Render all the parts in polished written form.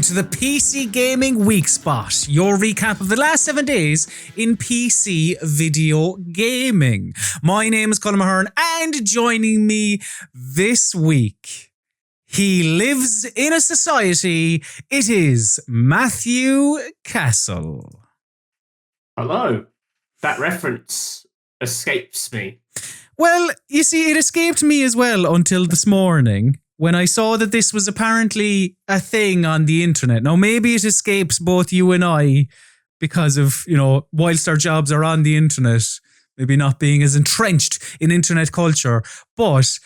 to the PC Gaming Weekspot, your recap of the last 7 days in PC video gaming. My name is Colin Mahern, and joining me this week, he lives in a society, it is Matthew Castle. Hello. That reference escapes me. Well, you see, it escaped me as well until this morning, when I saw that this was apparently a thing on the internet. Now, maybe it escapes both you and I because of, whilst our jobs are on the internet, maybe not being as entrenched in internet culture. But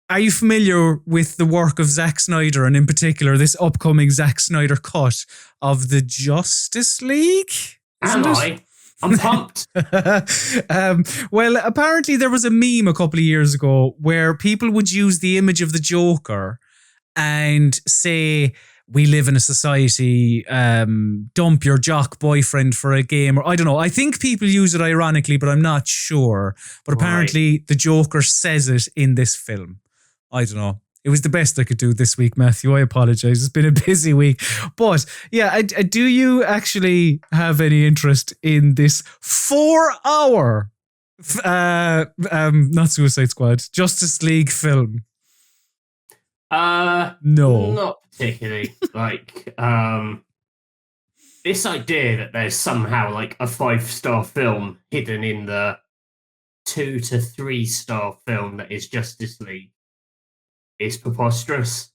are you familiar with the work of Zack Snyder, and in particular, this upcoming Zack Snyder cut of the Justice League? Am I? I'm pumped. Well, apparently there was a meme a couple of years ago where people would use the image of the Joker and say, we live in a society, dump your jock boyfriend for a game, or I don't know. I think people use it ironically, but I'm not sure. But apparently the Joker says it in this film. I don't know. It was the best I could do this week, Matthew. I apologize. It's been a busy week. But yeah, do you actually have any interest in this 4-hour, not Suicide Squad, Justice League film? No. Not particularly. This idea that there's somehow like a 5-star film hidden in the 2 to 3-star film that is Justice League is preposterous.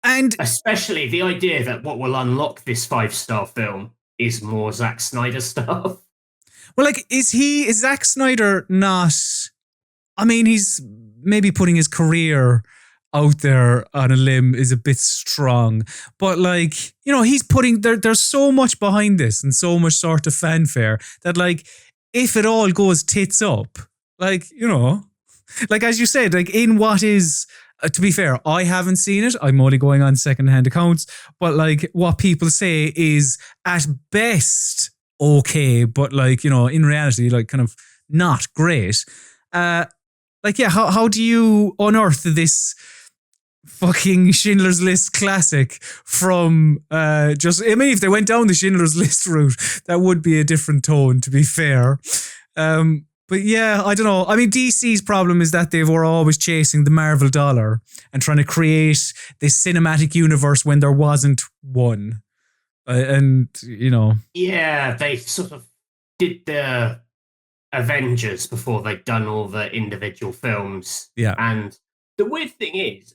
And especially the idea that what will unlock this 5-star film is more Zack Snyder stuff. Well, is Zack Snyder not... I mean, he's maybe putting his career out there on a limb is a bit strong. But he's putting... There's so much behind this and so much sort of fanfare that if it all goes tits up, as you said, in what is... to be fair, I haven't seen it. I'm only going on secondhand accounts. But what people say is at best okay, but in reality, kind of not great. How do you unearth this fucking Schindler's List classic from if they went down the Schindler's List route, that would be a different tone, to be fair. But yeah, I don't know. I mean, DC's problem is that they were always chasing the Marvel dollar and trying to create this cinematic universe when there wasn't one. Yeah, they sort of did the Avengers before they'd done all the individual films. Yeah. And the weird thing is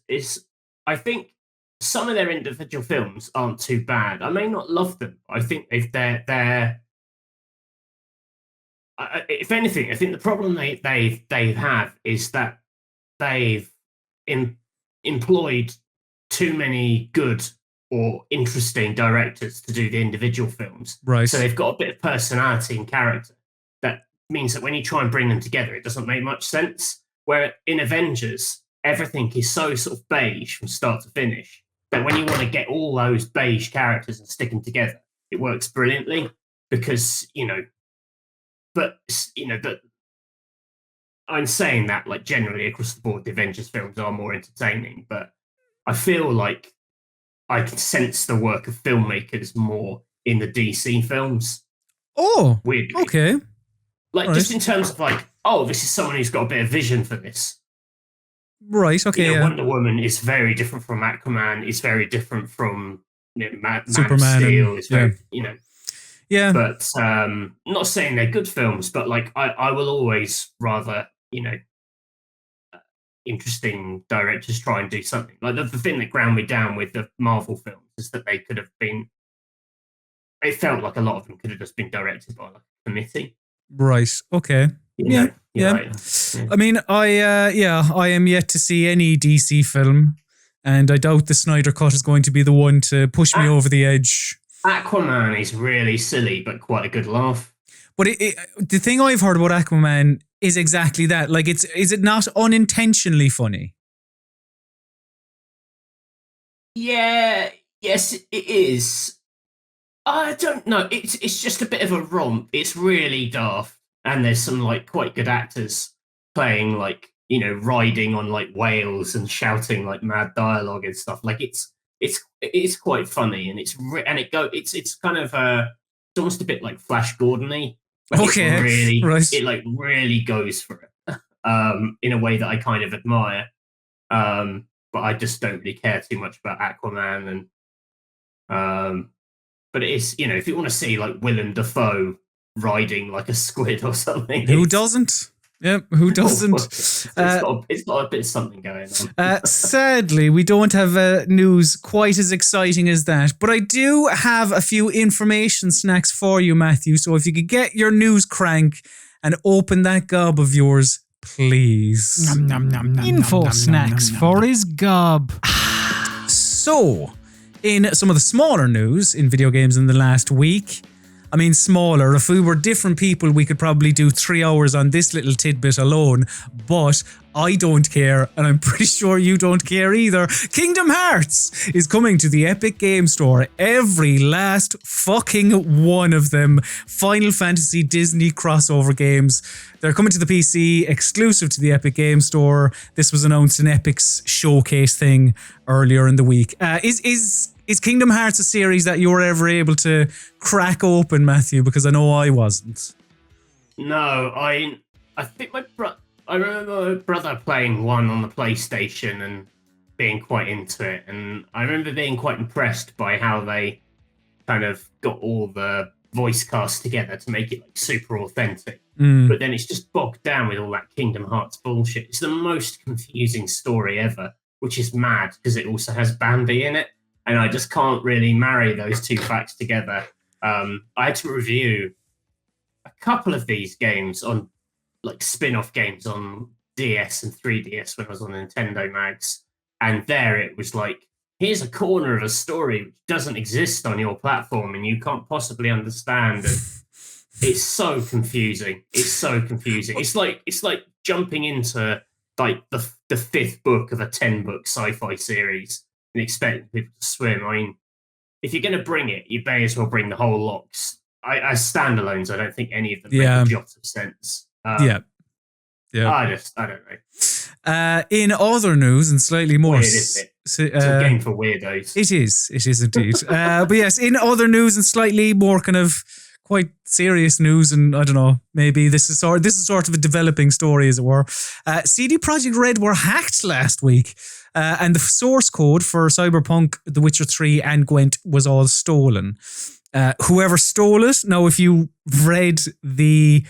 I think some of their individual films aren't too bad. I may not love them. I think if they're if anything, I think the problem they have is that they've employed too many good or interesting directors to do the individual films. Right. So they've got a bit of personality and character. That means that when you try and bring them together, it doesn't make much sense. Where in Avengers, everything is so sort of beige from start to finish that when you want to get all those beige characters and stick them together, it works brilliantly because, But I'm saying that generally across the board, the Avengers films are more entertaining. But I feel like I can sense the work of filmmakers more in the DC films. Oh, weirdly. Okay. Just in terms of this is someone who's got a bit of vision for this. Right. Okay. Wonder Woman is very different from Aquaman. Is very different from Man Superman. of Steel. It's very Yeah. But not saying they're good films, but I will always rather, interesting directors try and do something. The thing that ground me down with the Marvel films is that they could have been, it felt like a lot of them could have just been directed by a committee. Right. Okay. Yeah. I mean, I am yet to see any DC film, and I doubt the Snyder Cut is going to be the one to push me over the edge. Aquaman is really silly, but quite a good laugh. But the thing I've heard about Aquaman is exactly that. Is it not unintentionally funny? Yeah, yes, it is. I don't know. It's just a bit of a romp. It's really daft, and there's some quite good actors playing riding on whales and shouting mad dialogue and stuff. it's quite funny, and it's kind of it's almost a bit like Flash Gordon-y. Like it like really goes for it in a way that I kind of admire. But I just don't really care too much about Aquaman, and but it is, if you want to see like Willem Dafoe riding like a squid or something, who doesn't? Yep, who doesn't? It's got a bit of something going on. Sadly, we don't have news quite as exciting as that, but I do have a few information snacks for you, Matthew. So if you could get your news crank and open that gob of yours, please. Info snacks for his gob. So, in some of the smaller news in video games in the last week, I mean, smaller. If we were different people, we could probably do 3 hours on this little tidbit alone. But I don't care, and I'm pretty sure you don't care either. Kingdom Hearts is coming to the Epic Game Store. Every last fucking one of them. Final Fantasy Disney crossover games. They're coming to the PC, exclusive to the Epic Game Store. This was announced in Epic's showcase thing earlier in the week. Is Kingdom Hearts a series that you were ever able to crack open, Matthew? Because I know I wasn't. No, I think I remember my brother playing one on the PlayStation and being quite into it. And I remember being quite impressed by how they kind of got all the voice cast together to make it like super authentic. But then it's just bogged down with all that Kingdom Hearts bullshit. It's the most confusing story ever, which is mad because it also has Bambi in it. And I just can't really marry those two facts together. I had to review a couple of these games on like spin-off games on DS and 3DS when I was on Nintendo Mags. And there it was like, here's a corner of a story which doesn't exist on your platform and you can't possibly understand. And it's so confusing. It's like jumping into like the fifth book of a 10-book sci-fi series and expecting people to swim. I mean, if you're going to bring it, you may as well bring the whole lot. As standalones, I don't think any of them make a jot of sense. Yeah. I don't know. In other news, and slightly more... Weird, isn't it? It's a game for weirdos. It is indeed. But yes, in other news and slightly more kind of quite serious news, and I don't know, maybe this is sort of a developing story, as it were. CD Projekt Red were hacked last week. And the source code for Cyberpunk, The Witcher 3 and Gwent was all stolen. Whoever stole it, now if you read the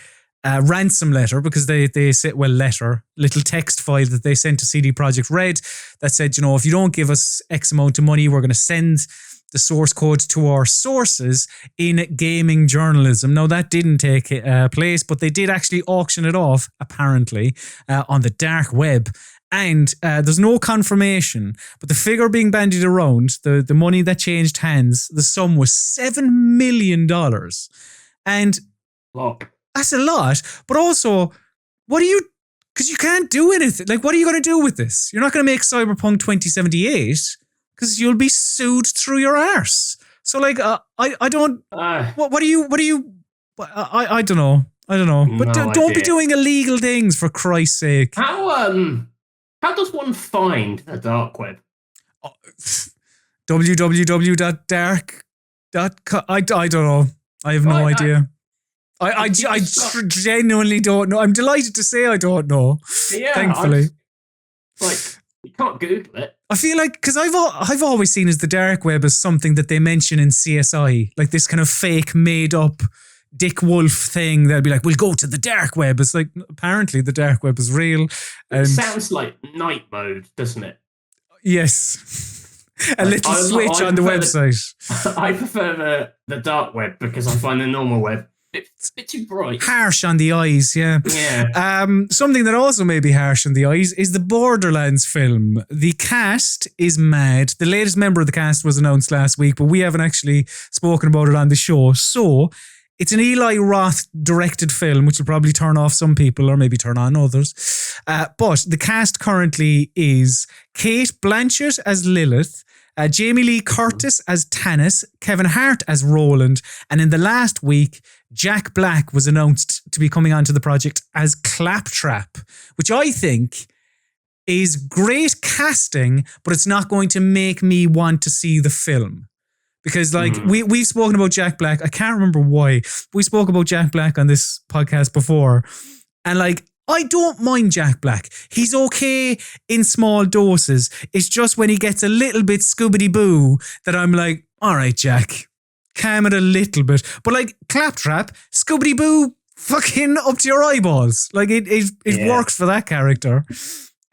ransom letter, because they said, little text file that they sent to CD Projekt Red that said, if you don't give us X amount of money, we're going to send the source code to our sources in gaming journalism. Now that didn't take place, but they did actually auction it off, apparently, on the dark web. And there's no confirmation, but the figure being bandied around, the money that changed hands, the sum was $7 million. And that's a lot. But also, because you can't do anything. Like, what are you going to do with this? You're not going to make Cyberpunk 2078 because you'll be sued through your arse. So, like, I don't, what do you, I don't know. But don't be doing illegal things, for Christ's sake. How does one find the dark web? www.dark.com. I don't know. I have no idea. I genuinely don't know. I'm delighted to say I don't know. Yeah, thankfully. You can't Google it. I feel like, because I've always seen as the dark web as something that they mention in CSI, like this kind of fake made up Dick Wolf thing. They'll be like, we'll go to the dark web. It's like, apparently the dark web is real. It sounds like night mode, doesn't it? Yes. A little switch on the website. I prefer the dark web because I find the normal web it's a bit too bright. Harsh on the eyes, yeah. Yeah. Something that also may be harsh on the eyes is the Borderlands film. The cast is mad. The latest member of the cast was announced last week, but we haven't actually spoken about it on the show. So it's an Eli Roth directed film, which will probably turn off some people or maybe turn on others. But the cast currently is Kate Blanchett as Lilith, Jamie Lee Curtis as Tannis, Kevin Hart as Roland, and in the last week, Jack Black was announced to be coming onto the project as Claptrap, which I think is great casting, but it's not going to make me want to see the film. Because like we've spoken about Jack Black. I can't remember why. We spoke about Jack Black on this podcast before. And like, I don't mind Jack Black. He's okay in small doses. It's just when he gets a little bit Scooby-Doo that I'm like, all right, Jack, calm it a little bit. But like Claptrap, Scooby-Doo fucking up to your eyeballs. Like it works for that character.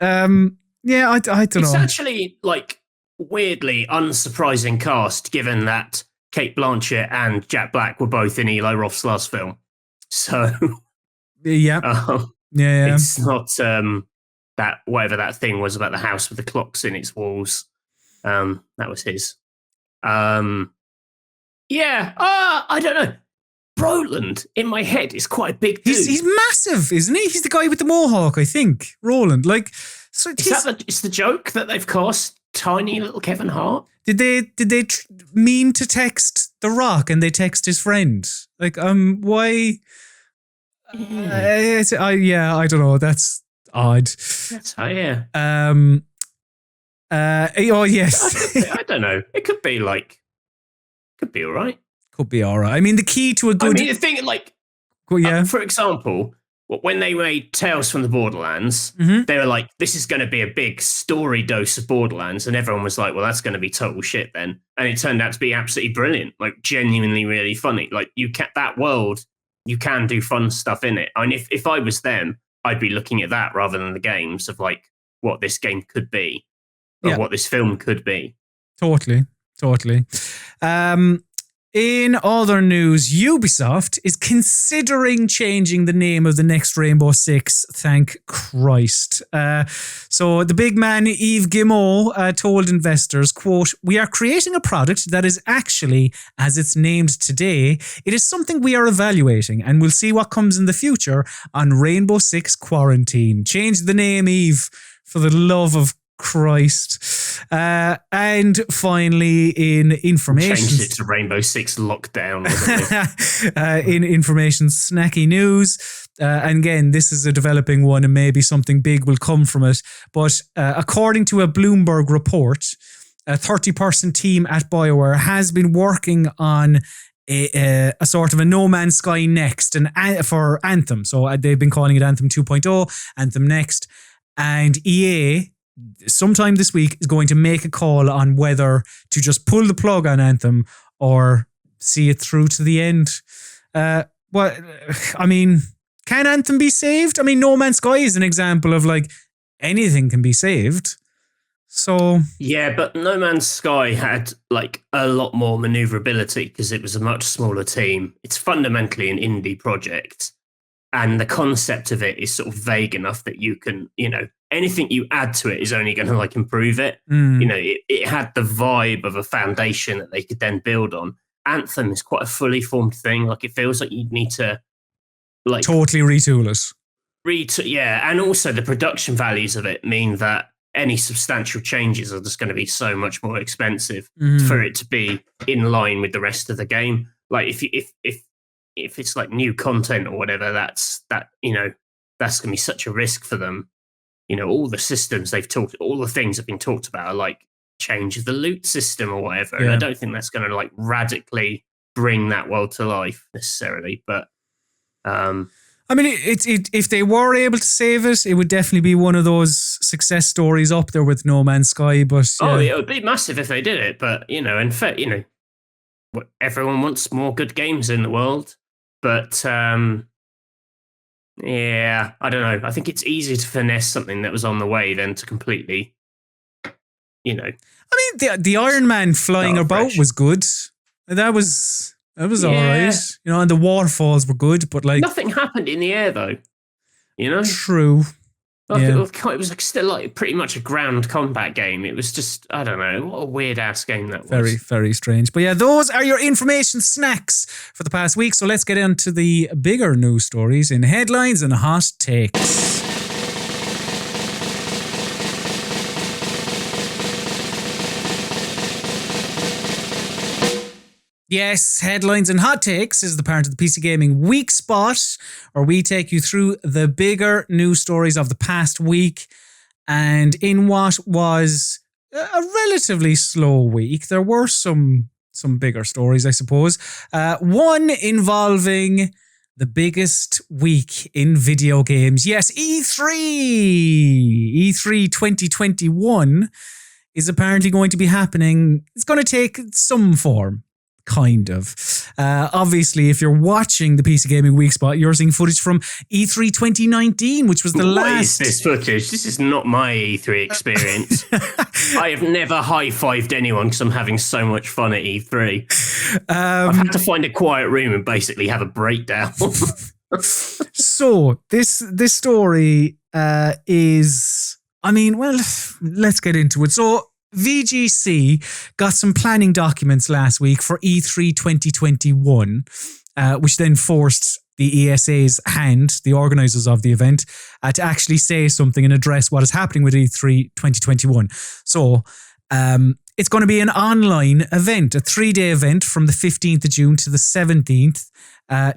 I don't know. It's actually like weirdly unsurprising cast, given that Cate Blanchett and Jack Black were both in Eli Roth's last film. So it's not that whatever that thing was about the house with the clocks in its walls. That was his. I don't know. Roland in my head is quite a big dude. He's massive, isn't he? He's the guy with the mohawk, I think. Roland, like, so it's the joke that they've cast tiny little Kevin Hart. Did they mean to text The Rock and they text his friend? Like, why? I don't know. That's odd. That's yes. I don't know. It could be all right. Could be all right. I mean, the key to a good... the thing, like... for example, when they made Tales from the Borderlands, they were like, this is going to be a big story dose of Borderlands, and everyone was like, well, that's going to be total shit then. And it turned out to be absolutely brilliant, like genuinely really funny. Like, that world, you can do fun stuff in it. I mean, if I was them, I'd be looking at that rather than the games of like what this game could be or what this film could be. Totally. In other news, Ubisoft is considering changing the name of the next Rainbow Six, thank Christ. So the big man, Yves Guillemot, told investors, quote, "We are creating a product that is actually, as it's named today, it is something we are evaluating and we'll see what comes in the future on Rainbow Six Quarantine." Change the name, Yves, for the love of Christ. And finally, in information... Changed it to Rainbow Six Lockdown. In information snacky news, and again, this is a developing one and maybe something big will come from it, but according to a Bloomberg report, a 30-person team at BioWare has been working on a sort of a No Man's Sky Next for Anthem. So they've been calling it Anthem 2.0, Anthem Next, and EA sometime this week is going to make a call on whether to just pull the plug on Anthem or see it through to the end. I mean, can Anthem be saved? I mean, No Man's Sky is an example of like anything can be saved. So yeah, but No Man's Sky had like a lot more maneuverability because it was a much smaller team. It's fundamentally an indie project, and the concept of it is sort of vague enough that you can, anything you add to it is only going to like improve it. It had the vibe of a foundation that they could then build on. Anthem is quite a fully formed thing. Like, it feels like you'd need to like totally retool it. And also the production values of it mean that any substantial changes are just going to be so much more expensive for it to be in line with the rest of the game. Like if it's like new content or whatever, that's going to be such a risk for them. All the systems all the things have been talked about are like change the loot system or whatever. Yeah. And I don't think that's going to like radically bring that world to life necessarily. But I mean, if they were able to save it, it would definitely be one of those success stories up there with No Man's Sky. But it would be massive if they did it. But everyone wants more good games in the world. But I don't know. I think it's easier to finesse something that was on the way than to completely, I mean, the Iron Man flying about was good. That was all right. And the waterfalls were good, but like nothing happened in the air though. True. It was like still like pretty much a ground combat game. It was just, I don't know, what a weird ass game that was. Very, very strange. But yeah, those are your information snacks for the past week. So let's get into the bigger news stories in headlines and hot takes. Yes, headlines and hot takes is the part of the PC Gaming Weekspot, where we take you through the bigger news stories of the past week. And in what was a relatively slow week, there were some bigger stories, I suppose. One involving the biggest week in video games. Yes, E3! E3 2021 is apparently going to be happening. It's going to take some form. Kind of. Obviously, if you're watching the PC Gaming Weekspot, you're seeing footage from E3 2019, which was the last... What is this footage? This is not my E3 experience. I have never high-fived anyone because I'm having so much fun at E3. I've had to find a quiet room and basically have a breakdown. So, this story is... I mean, well, let's get into it. So, VGC got some planning documents last week for E3 2021, which then forced the ESA's hand, the organisers of the event, to actually say something and address what is happening with E3 2021. So, it's going to be an online event, a 3-day event from the 15th of June to the 17th.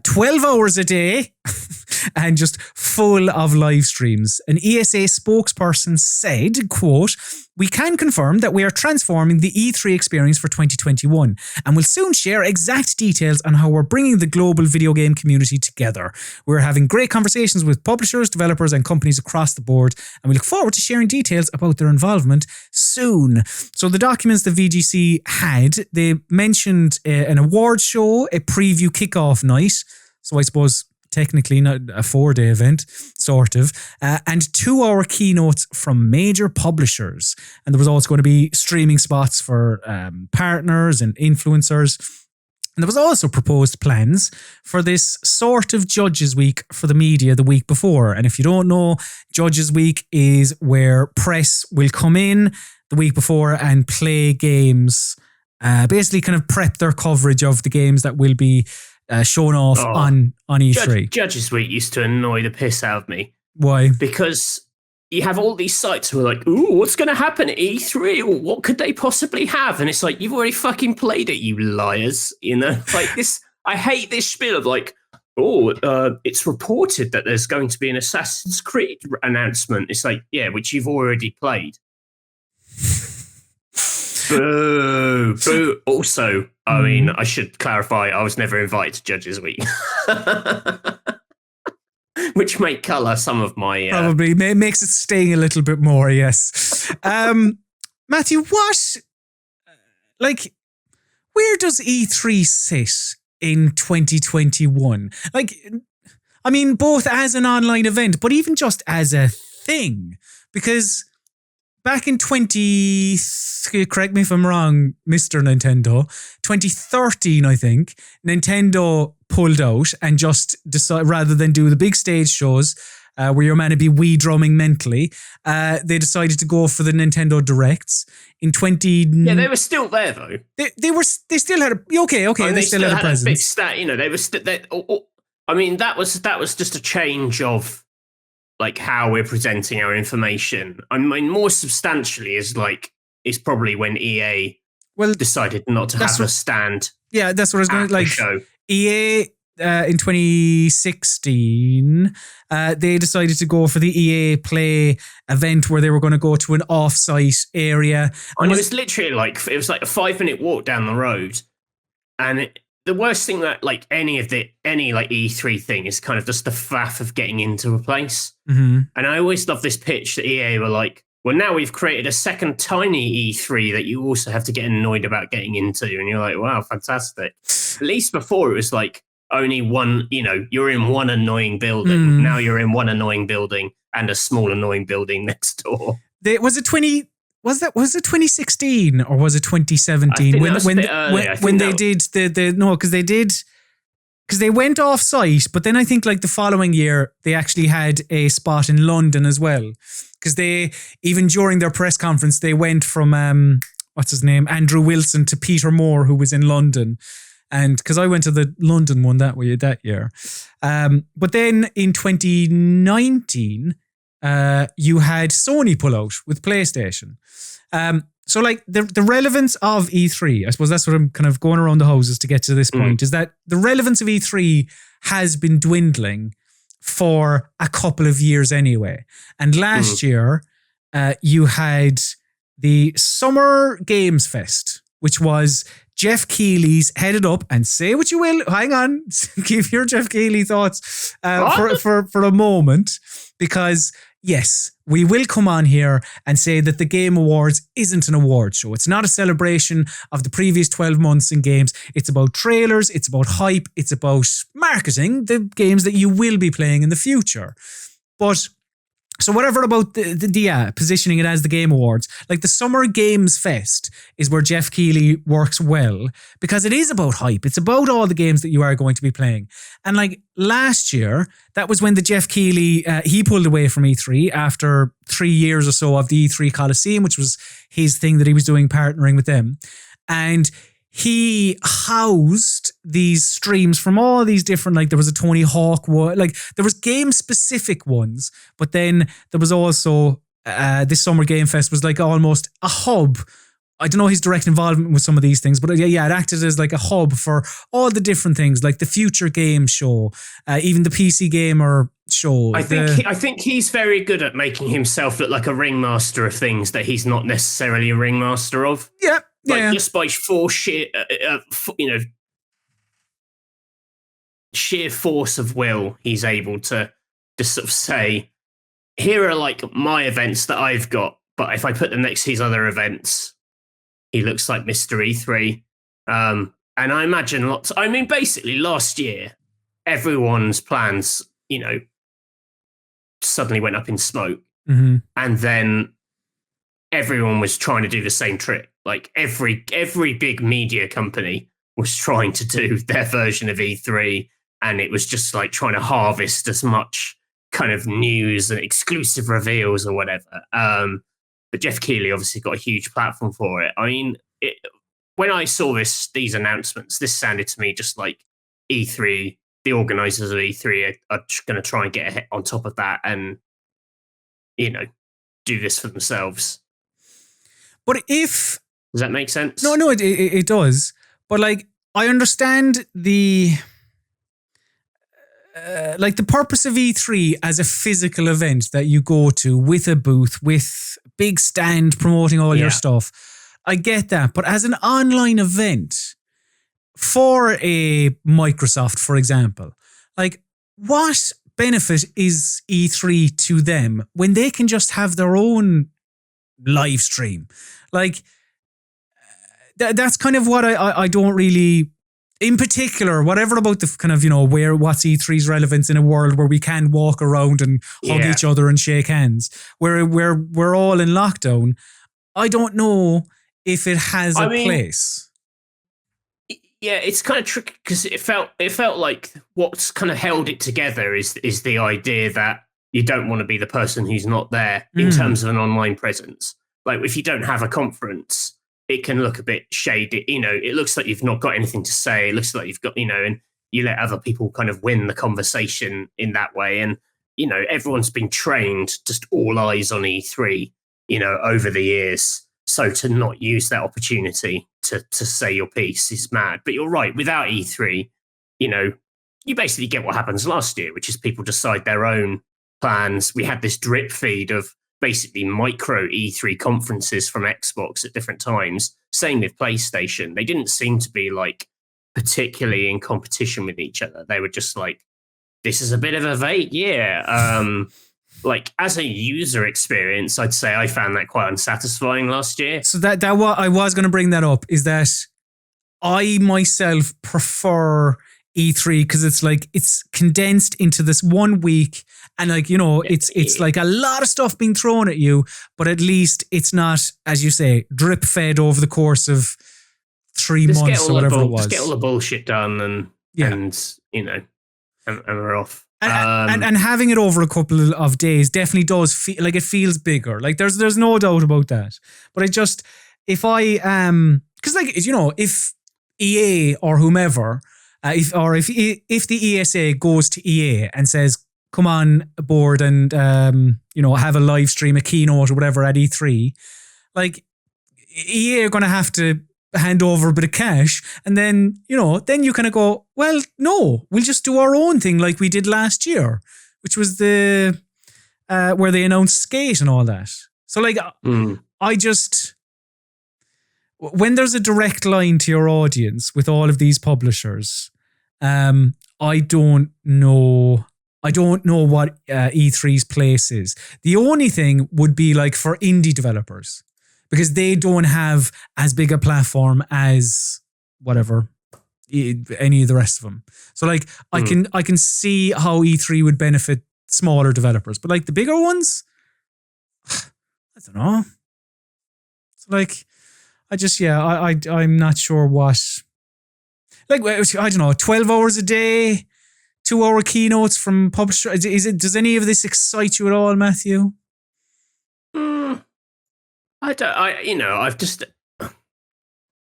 12 hours a day and just full of live streams. An ESA spokesperson said, quote, "We can confirm that we are transforming the E3 experience for 2021 and will soon share exact details on how we're bringing the global video game community together. We're having great conversations with publishers, developers and companies across the board, and we look forward to sharing details about their involvement soon." So the documents the VGC had, they mentioned an award show, a preview kickoff night. So I suppose technically not a 4-day event, sort of, and 2-hour keynotes from major publishers. And there was also going to be streaming spots for partners and influencers. And there was also proposed plans for this sort of Judges Week for the media the week before. And if you don't know, Judges Week is where press will come in the week before and play games, basically kind of prep their coverage of the games that will be shown off on E3. Judges Week used to annoy the piss out of me. Why? Because you have all these sites who are like, ooh, what's going to happen at E3? Or what could they possibly have? And it's like, you've already fucking played it, you liars. You know, like this, I hate this spiel of like, it's reported that there's going to be an Assassin's Creed announcement. It's like, yeah, which you've already played. Boo. Boo. Also, I mean, I should clarify, I was never invited to Judges Week. Which may colour some of my... Probably makes it sting a little bit more, yes. Matthew, where does E3 sit in 2021? Like, I mean, both as an online event, but even just as a thing. Because back in correct me if I'm wrong, Mr. Nintendo, 2013, I think, Nintendo pulled out and just decided, rather than do the big stage shows where you're meant to be Wii drumming mentally, they decided to go for the Nintendo Directs in 20... Yeah, they were still there though. They still had a... Okay, they still had a presence. You know, they were still... I mean, that was just a change of like how we're presenting our information. I mean, more substantially is probably when EA decided not to have a stand. Yeah, that's what I was going to like. Show. EA in 2016, they decided to go for the EA Play event where they were going to go to an off-site area. And it was literally like a 5-minute walk down the road, and the worst thing that like any E3 thing is kind of just the faff of getting into a place. Mm-hmm. And I always love this pitch that EA were like, well, now we've created a second tiny E3 that you also have to get annoyed about getting into. And you're like, wow, fantastic. At least before it was like only one, you know, you're in one annoying building. Now you're in one annoying building and a small annoying building next door. Was it 2016 or was it 2017 because they went off site, but then I think like the following year they actually had a spot in London as well, because they, even during their press conference, they went from what's his name, Andrew Wilson, to Peter Moore, who was in London. And because I went to the London one that year. But then in 2019, you had Sony pull out with PlayStation. So like the relevance of E3, I suppose that's what I'm kind of going around the houses to get to this point, is that the relevance of E3 has been dwindling for a couple of years anyway. And last year, you had the Summer Games Fest, which was Jeff Keighley's headed up, and say what you will, hang on, give your Jeff Keighley thoughts for a moment, because yes, we will come on here and say that the Game Awards isn't an award show. It's not a celebration of the previous 12 months in games. It's about trailers, it's about hype, it's about marketing the games that you will be playing in the future. But so whatever about the positioning it as the Game Awards, like the Summer Games Fest is where Jeff Keighley works well, because it is about hype. It's about all the games that you are going to be playing. And like last year, that was when the Jeff Keighley, he pulled away from E3 after 3 years or so of the E3 Coliseum, which was his thing that he was doing, partnering with them. And he housed these streams from all these different, like there was a Tony Hawk one, like there was game specific ones, but then there was also this Summer Game Fest was like almost a hub. I don't know his direct involvement with some of these things, but yeah, it acted as like a hub for all the different things, like the Future Game Show, even the PC Gamer Show. I think he's very good at making himself look like a ringmaster of things that he's not necessarily a ringmaster of. Yeah. Like just by sheer force of will, he's able to just sort of say, here are like my events that I've got, but if I put them next to his other events, he looks like Mr. E3. And I imagine basically last year, everyone's plans, suddenly went up in smoke. Mm-hmm. And then everyone was trying to do the same trick. Like every big media company was trying to do their version of E3, and it was just like trying to harvest as much kind of news and exclusive reveals or whatever. But Jeff Keighley obviously got a huge platform for it. I mean, when I saw these announcements, this sounded to me just like E3, the organizers of E3 are going to try and get on top of that and, do this for themselves. But if... Does that make sense? No, it does. But like, I understand the purpose of E3 as a physical event that you go to with a booth, with big stand promoting all your stuff. I get that. But as an online event for a Microsoft, for example, like what benefit is E3 to them when they can just have their own live stream? Like, that's kind of what I don't really, in particular, whatever about the kind of, what's E3's relevance in a world where we can walk around and hug each other and shake hands, where we're all in lockdown. I don't know if it has a place. Yeah, it's kind of tricky because it felt like what's kind of held it together is the idea that you don't want to be the person who's not there in terms of an online presence. Like if you don't have a conference, it can look a bit shady. It looks like you've not got anything to say. It looks like you've got, and you let other people kind of win the conversation in that way. And, everyone's been trained just all eyes on E3, over the years. So to not use that opportunity to say your piece is mad. But you're right. Without E3, you basically get what happens last year, which is people decide their own plans. We had this drip feed of basically micro E3 conferences from Xbox at different times. Same with PlayStation. They didn't seem to be like particularly in competition with each other. They were just like, this is a bit of a vague year. Like as a user experience, I'd say I found that quite unsatisfying last year. So that what I was going to bring that up is that I myself prefer E3 because it's like it's condensed into this 1 week. And like, it's like a lot of stuff being thrown at you, but at least it's not, as you say, drip fed over the course of 3 months or whatever it was. Just get all the bullshit done and we're off. And having it over a couple of days definitely does feel like it feels bigger. Like there's no doubt about that. But because if EA or whomever, if the ESA goes to EA and says, come on board and, have a live stream, a keynote or whatever at E3, like EA are going to have to hand over a bit of cash. And then, then you kind of go, well, no, we'll just do our own thing like we did last year, which was where they announced Skate and all that. So like, I just, when there's a direct line to your audience with all of these publishers, I don't know what E3's place is. The only thing would be like for indie developers, because they don't have as big a platform as whatever any of the rest of them. So like I can see how E3 would benefit smaller developers, but like the bigger ones, I don't know. So like I'm not sure what. Like, I don't know, 12 hours a day, 2-hour keynotes from publisher. Does any of this excite you at all, Matthew? I've just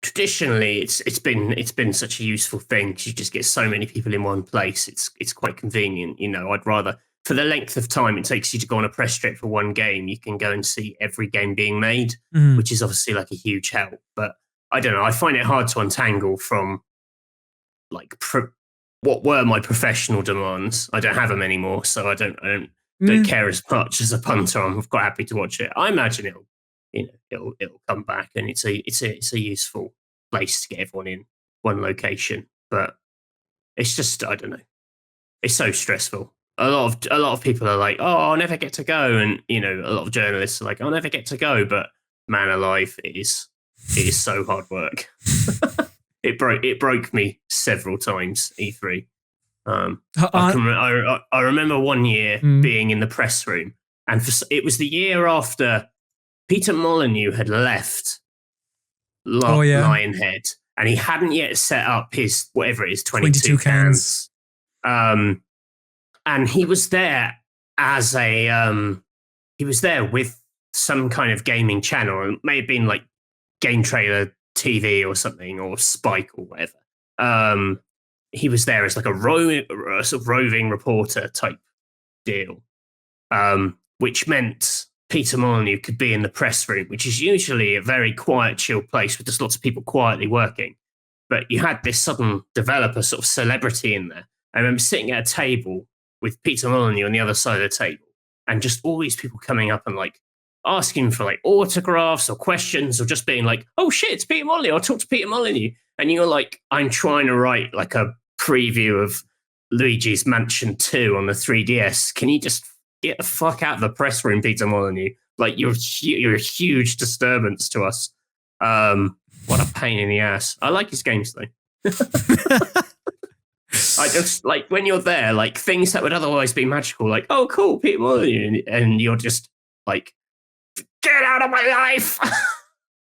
traditionally it's been such a useful thing because you just get so many people in one place. It's quite convenient. I'd rather, for the length of time it takes you to go on a press trip for one game, you can go and see every game being made, which is obviously like a huge help. But I don't know, I find it hard to untangle from like what were my professional demands. I don't have them anymore, so I don't care as much as a punter. I'm quite happy to watch it. I imagine it'll come back, and it's a useful place to get everyone in one location. But it's just, I don't know, it's so stressful. A lot of people are like, oh, I'll never get to go, and a lot of journalists are like, I'll never get to go. But man alive, it is so hard work. It broke me several times, E3. I remember one year being in the press room, and it was the year after Peter Molyneux had left Lionhead, and he hadn't yet set up his, whatever it is, 22 cans. And he was there as he was there with some kind of gaming channel. It may have been like Game Trailer TV or something, or Spike or whatever. He was there as like a sort of roving reporter type deal, which meant Peter Molyneux could be in the press room, which is usually a very quiet, chill place with just lots of people quietly working. But you had this sudden developer sort of celebrity in there. I remember sitting at a table with Peter Molyneux on the other side of the table, and just all these people coming up and like asking for like autographs or questions, or just being like, oh shit, it's Peter Molyneux, I'll talk to Peter Molyneux. And you're like, I'm trying to write like a preview of Luigi's Mansion 2 on the 3DS. Can you just get the fuck out of the press room, Peter Molyneux? Like, you're a huge disturbance to us. What a pain in the ass. I like his games though. I just, like, when you're there, like, things that would otherwise be magical, like, oh cool, Peter Molyneux, and you're just like, get out of my life.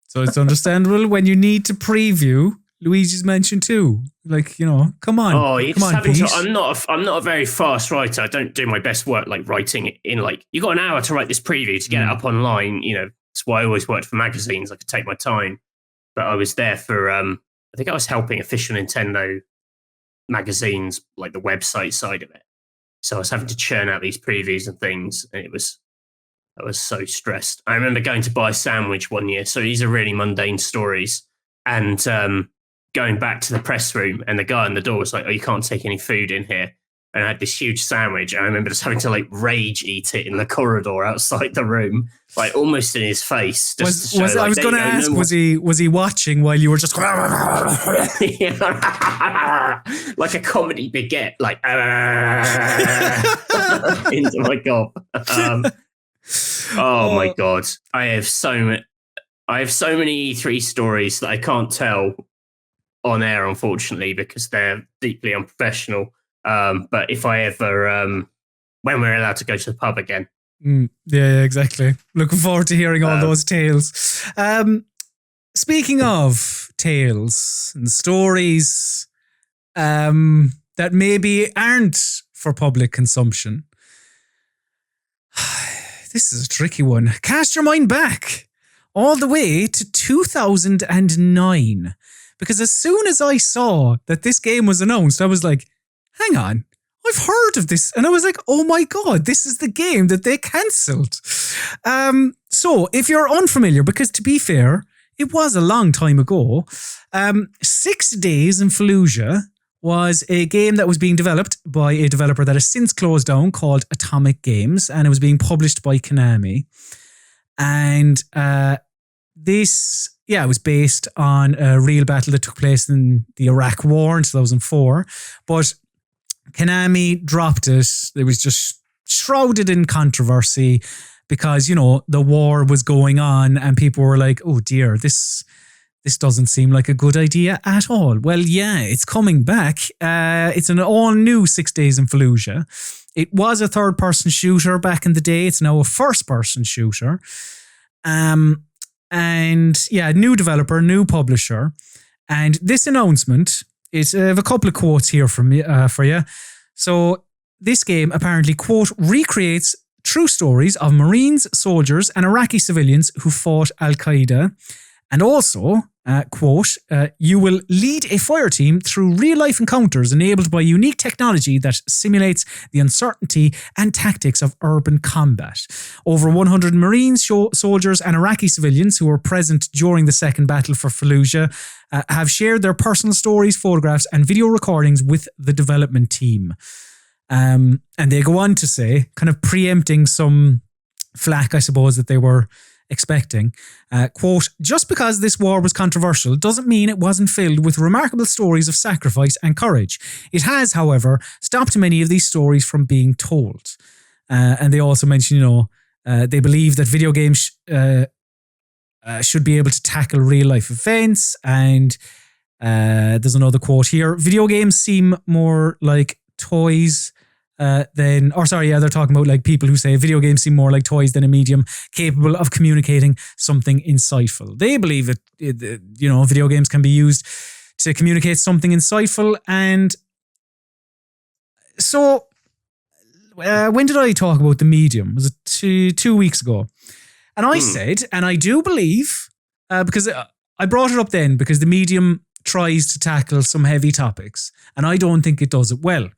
So it's understandable when you need to preview Luigi's Mansion 2. Like, come on. Oh, you just having to, I'm not a very fast writer. I don't do my best work like writing it in, like, you got an hour to write this preview to get it up online. That's why I always worked for magazines. I could take my time. But I was there for I think I was helping official Nintendo magazines, like the website side of it. So I was having to churn out these previews and things, and I was so stressed. I remember going to buy a sandwich one year. So these are really mundane stories. And going back to the press room, and the guy on the door was like, oh, you can't take any food in here. And I had this huge sandwich. And I remember just having to like rage eat it in the corridor outside the room, like almost in his face. I was going to ask, was he watching while you were just like a comedy baguette, like into my gob. Oh my God. I have so many E3 stories that I can't tell on air, unfortunately, because they're deeply unprofessional. But if I ever, when we're allowed to go to the pub again. Yeah, exactly. Looking forward to hearing all those tales. Speaking of tales and stories that maybe aren't for public consumption, this is a tricky one. Cast your mind back all the way to 2009. Because as soon as I saw that this game was announced, I was like, hang on, I've heard of this. And I was like, oh my God, this is the game that they cancelled. So if you're unfamiliar, because to be fair, it was a long time ago, 6 Days in Fallujah was a game that was being developed by a developer that has since closed down called Atomic Games, and it was being published by Konami. And this, it was based on a real battle that took place in the Iraq War in 2004. But Konami dropped it. It was just shrouded in controversy because, the war was going on and people were like, oh dear, this doesn't seem like a good idea at all. Well, yeah, it's coming back. It's an all new 6 Days in Fallujah. It was a third-person shooter back in the day. It's now a first-person shooter. New developer, new publisher. And this announcement is, I have a couple of quotes here for you. So this game apparently, quote, recreates true stories of Marines, soldiers, and Iraqi civilians who fought Al-Qaeda. And also, quote, you will lead a fire team through real-life encounters enabled by unique technology that simulates the uncertainty and tactics of urban combat. Over 100 Marines, soldiers, and Iraqi civilians who were present during the second battle for Fallujah have shared their personal stories, photographs, and video recordings with the development team. And they go on to say, kind of preempting some flack, I suppose, that they were expecting, quote, just because this war was controversial doesn't mean it wasn't filled with remarkable stories of sacrifice and courage. It has, however, stopped many of these stories from being told. And they also mention, they believe that video games should be able to tackle real-life events. And there's another quote here. Video games seem more like toys they're talking about like people who say video games seem more like toys than a medium capable of communicating something insightful. They believe that, video games can be used to communicate something insightful. And so, when did I talk about the medium? Was it 2 weeks ago? And I said, and I do believe, because I brought it up then, because the medium tries to tackle some heavy topics, and I don't think it does it well.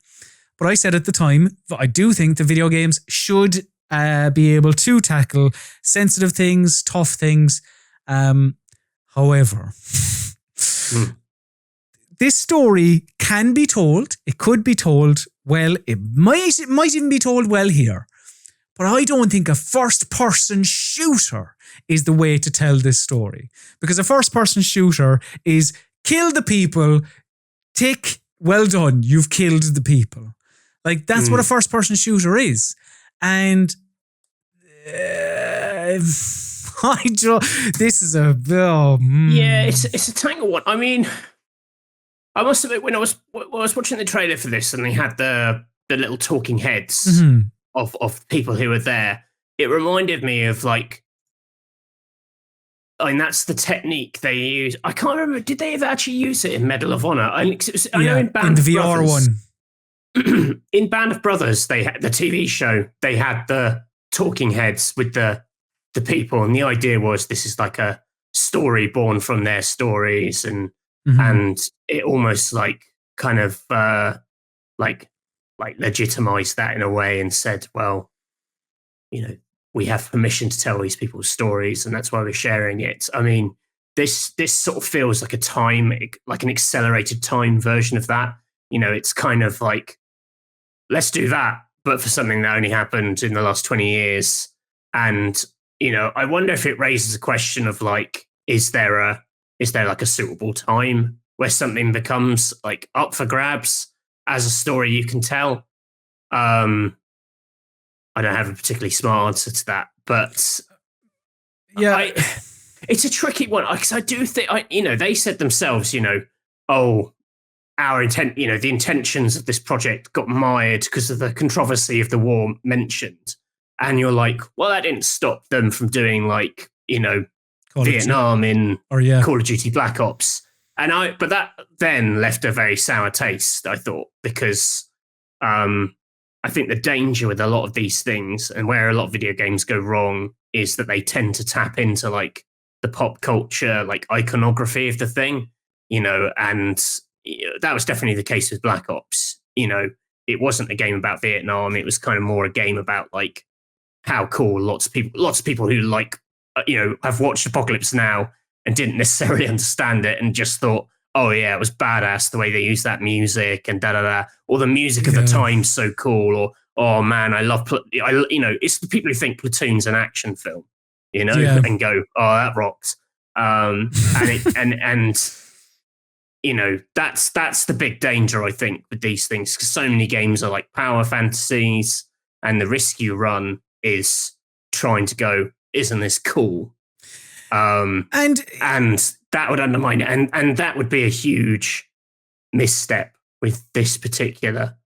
But I said at the time that I do think the video games should be able to tackle sensitive things, tough things. However, this story can be told. It could be told well. It might even be told well here. But I don't think a first-person shooter is the way to tell this story. Because a first-person shooter is kill the people, tick, well done, you've killed the people. Like, that's what a first-person shooter is. And this is a... Yeah, it's a tangled one. I mean, I must admit, when I was watching the trailer for this and they had the little talking heads of people who were there, it reminded me of, like... I mean, that's the technique they use. I can't remember, did they ever actually use it in Medal of Honor? I know in Band of the VR Brothers, one. In Band of Brothers, they had the TV show. They had the talking heads with the people, and the idea was this is like a story born from their stories, and it almost like kind of like legitimized that in a way and said, well, we have permission to tell these people's stories, and that's why we're sharing it. I mean, this sort of feels like like an accelerated time version of that. It's kind of like, let's do that, but for something that only happened in the last 20 years. And, I wonder if it raises a question of like, is there like a suitable time where something becomes like up for grabs as a story you can tell? I don't have a particularly smart answer to that, but yeah, it's a tricky one because I do think, they said themselves, our intent, the intentions of this project got mired because of the controversy of the war mentioned. And you're like, well, that didn't stop them from doing like, Vietnam in Call of Duty Black Ops. But that then left a very sour taste, I thought, because I think the danger with a lot of these things and where a lot of video games go wrong is that they tend to tap into like the pop culture, like iconography of the thing, and that was definitely the case with Black Ops. It wasn't a game about Vietnam. It was kind of more a game about like how cool lots of people who like, have watched Apocalypse Now and didn't necessarily understand it and just thought, oh yeah, it was badass the way they used that music and da-da-da, or the music of the time's so cool, or, oh man, I love, it's the people who think Platoon's an action film. Yeah. and go, oh, that rocks. And that's the big danger, I think, with these things, because so many games are like power fantasies, and the risk you run is trying to go, isn't this cool? And that would undermine it, and that would be a huge misstep with this particular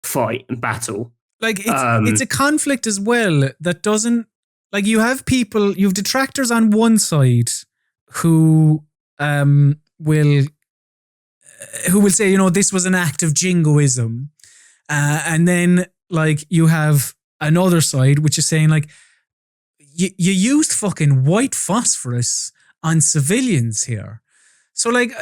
fight and battle. Like it's a conflict as well that doesn't, like, you have detractors on one side who will say, this was an act of jingoism, and then like you have another side which is saying like you used fucking white phosphorus on civilians here. So like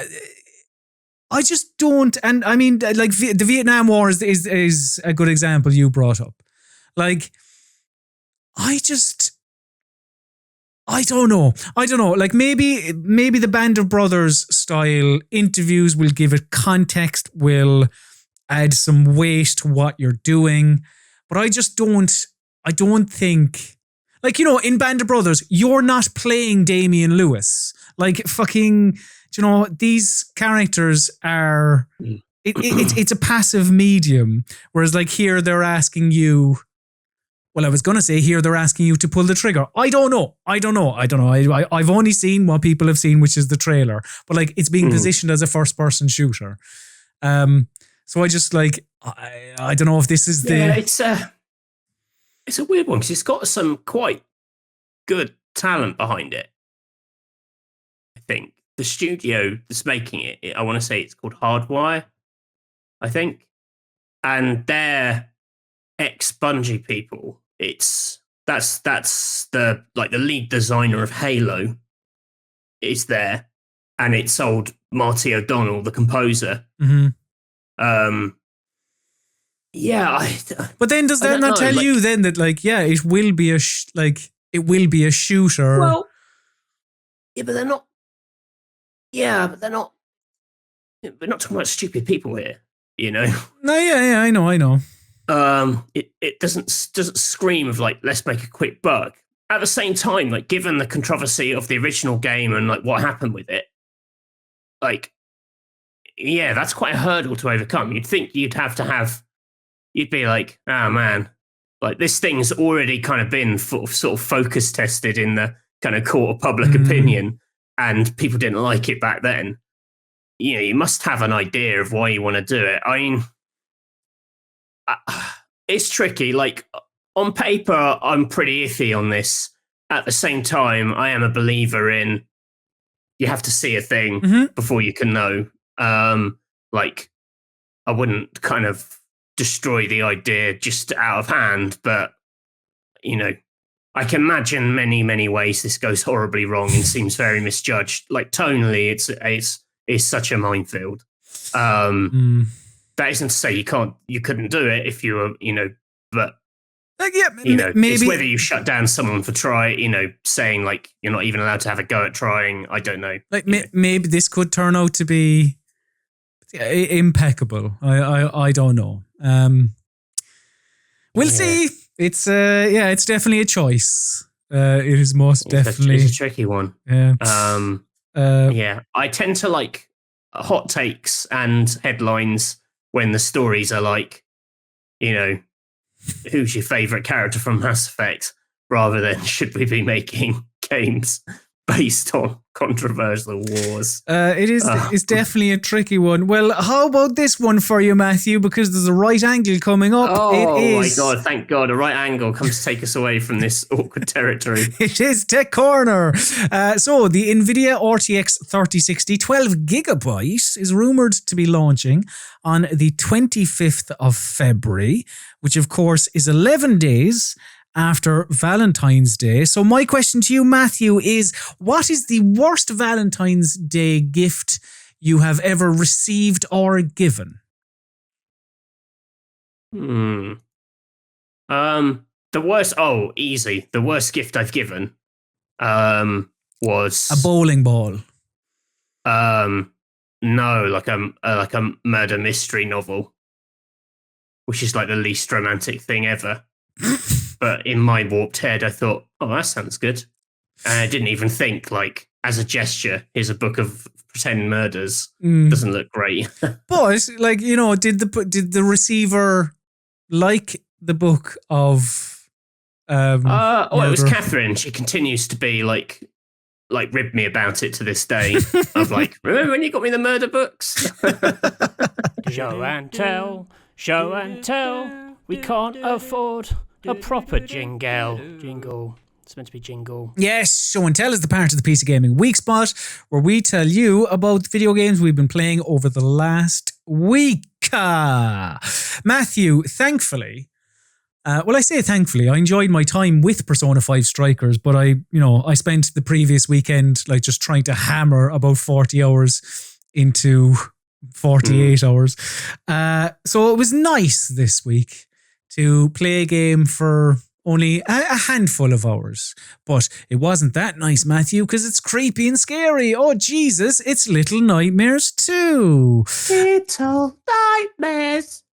I just don't, and I mean, like the Vietnam War is a good example you brought up. Like, I don't know. Like maybe the Band of Brothers style interviews will give it context, will add some weight to what you're doing. But I don't think, like, in Band of Brothers, you're not playing Damian Lewis. Like fucking, these characters are, it's a passive medium. Whereas like here they're asking you, well, I was going to say here they're asking you to pull the trigger. I don't know. I've only seen what people have seen, which is the trailer. But like it's being positioned as a first-person shooter. So I just like, I don't know if this is it's a weird one because it's got some quite good talent behind it. I think the studio that's making it, I want to say it's called Hardwire, I think, and they're ex-Bungie people. That's the lead designer of Halo is there, and it's old Marty O'Donnell, the composer. Mm-hmm. But then does that not tell you then that like, yeah, it will be a shooter? Well, yeah, but they're not. Yeah, but they're not. We're not talking about stupid people here, No, yeah, I know. It doesn't scream of like, let's make a quick buck. At the same time, like, given the controversy of the original game and like what happened with it, like, yeah, that's quite a hurdle to overcome. You'd think you'd be like, oh man, like this thing's already kind of been sort of focus tested in the kind of court of public opinion, and people didn't like it back then. You must have an idea of why you want to do it. I mean, it's tricky. Like on paper, I'm pretty iffy on this. At the same time, I am a believer in you have to see a thing before you can know. Like I wouldn't kind of destroy the idea just out of hand, but I can imagine many, many ways this goes horribly wrong and seems very misjudged. Like tonally, it's such a minefield. That isn't to say you couldn't do it if you were, but like, yeah, maybe it's whether you shut down someone for saying like you're not even allowed to have a go at trying. I don't know. Like maybe this could turn out to be impeccable. I don't know. We'll see. It's it's definitely a choice. It is most definitely it's a tricky one. Yeah. I tend to like hot takes and headlines when the stories are like, who's your favorite character from Mass Effect, rather than should we be making games based on controversial wars. It's definitely a tricky one. Well, how about this one for you, Matthew? Because there's a right angle coming up. Oh my God, thank God, a right angle comes to take us away from this awkward territory. It is Tech Corner. So the NVIDIA RTX 3060 12GB is rumoured to be launching on the 25th of February, which of course is 11 days after Valentine's Day. So my question to you, Matthew, is what is the worst Valentine's Day gift you have ever received or given? The worst, easy. The worst gift I've given was a bowling ball. No, like a murder mystery novel, which is like the least romantic thing ever. But in my warped head, I thought, oh, that sounds good. I didn't even think, like, as a gesture, here's a book of pretend murders. Doesn't look great. But, like, you know, did the receiver like the book of It was murder? Catherine. She continues to be like rib me about it to this day. Of like, remember when you got me the murder books? Show and tell, show and tell. We can't afford a proper jingle. It's meant to be jingle. Yes, Show and Tell is the part of the PC Gaming Weekspot where we tell you about the video games we've been playing over the last week. Matthew, thankfully, I say thankfully, I enjoyed my time with Persona 5 Strikers, but I spent the previous weekend like just trying to hammer about 40 hours into 48 hours. So it was nice this week to play a game for only a handful of hours. But it wasn't that nice, Matthew, because it's creepy and scary. Oh, Jesus, it's Little Nightmares 2. Little Nightmares.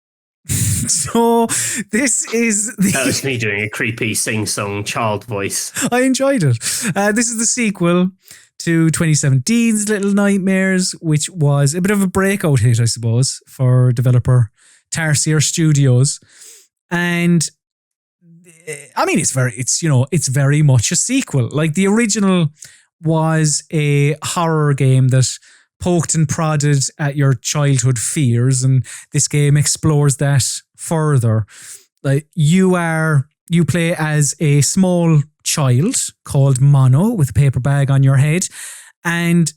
So this is That was me doing a creepy sing-song child voice. I enjoyed it. This is the sequel to 2017's Little Nightmares, which was a bit of a breakout hit, I suppose, for developer Tarsier Studios. And I mean, it's very much a sequel. Like, the original was a horror game that poked and prodded at your childhood fears, and this game explores that further. Like, you play as a small child called Mono with a paper bag on your head, and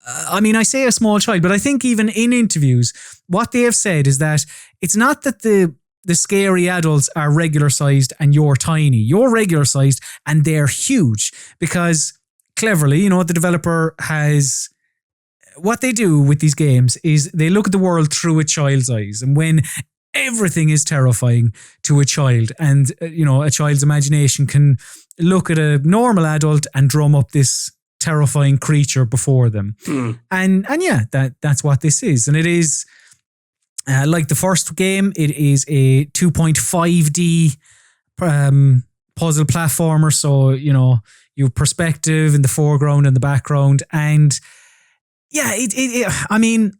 I mean, I say a small child, but I think even in interviews, what they have said is that it's not that the scary adults are regular sized and you're tiny. You're regular sized and they're huge, because cleverly, the developer has, what they do with these games is they look at the world through a child's eyes. And when everything is terrifying to a child, and a child's imagination can look at a normal adult and drum up this terrifying creature before them. And yeah, that's what this is. And it is like the first game, it is a 2.5D puzzle platformer. So, you have perspective in the foreground and the background. And yeah, I mean,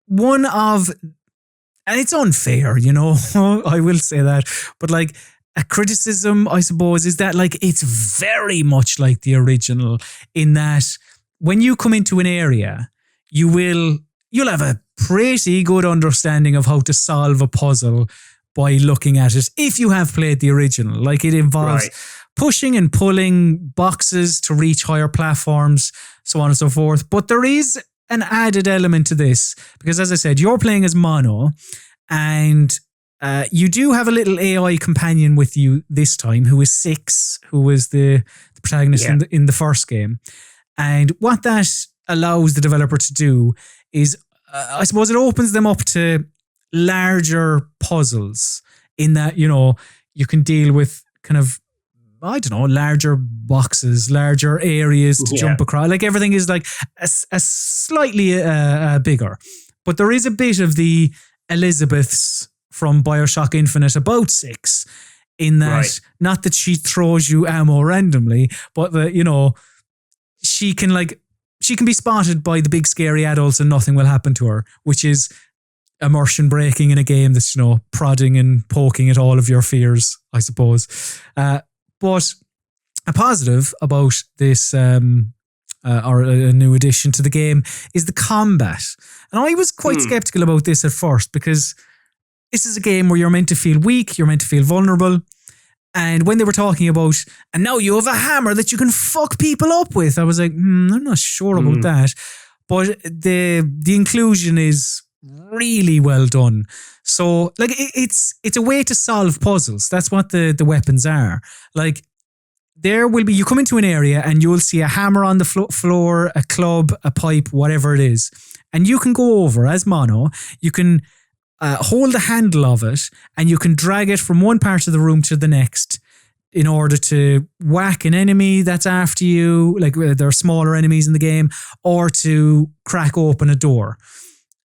and it's unfair, I will say that. But like, a criticism, I suppose, is that like it's very much like the original in that when you come into an area, you'll have a pretty good understanding of how to solve a puzzle by looking at it if you have played the original. Like, it involves pushing and pulling boxes to reach higher platforms, so on and so forth. But there is an added element to this, because as I said, you're playing as Mono, and you do have a little AI companion with you this time, who is Six, who was the protagonist in the first game. And what that allows the developer to do is, I suppose it opens them up to larger puzzles, in that, you can deal with kind of, I don't know, larger boxes, larger areas to jump across. Like, everything is like a slightly bigger. But there is a bit of the Elizabeths from BioShock Infinite about Six, in that, not that she throws you ammo randomly, but that, she can be spotted by the big scary adults and nothing will happen to her, which is immersion breaking in a game that's, prodding and poking at all of your fears, I suppose. But a positive about this, or a new addition to the game, is the combat. And I was quite skeptical about this at first, because this is a game where you're meant to feel weak, you're meant to feel vulnerable. And when they were talking about, and now you have a hammer that you can fuck people up with, I was like, I'm not sure about that. But the inclusion is really well done. So, like, it's a way to solve puzzles. That's what the weapons are. Like, there will be, you come into an area and you'll see a hammer on the floor, a club, a pipe, whatever it is. And you can go over as Mono, you can hold the handle of it, and you can drag it from one part of the room to the next in order to whack an enemy that's after you, like there are smaller enemies in the game, or to crack open a door.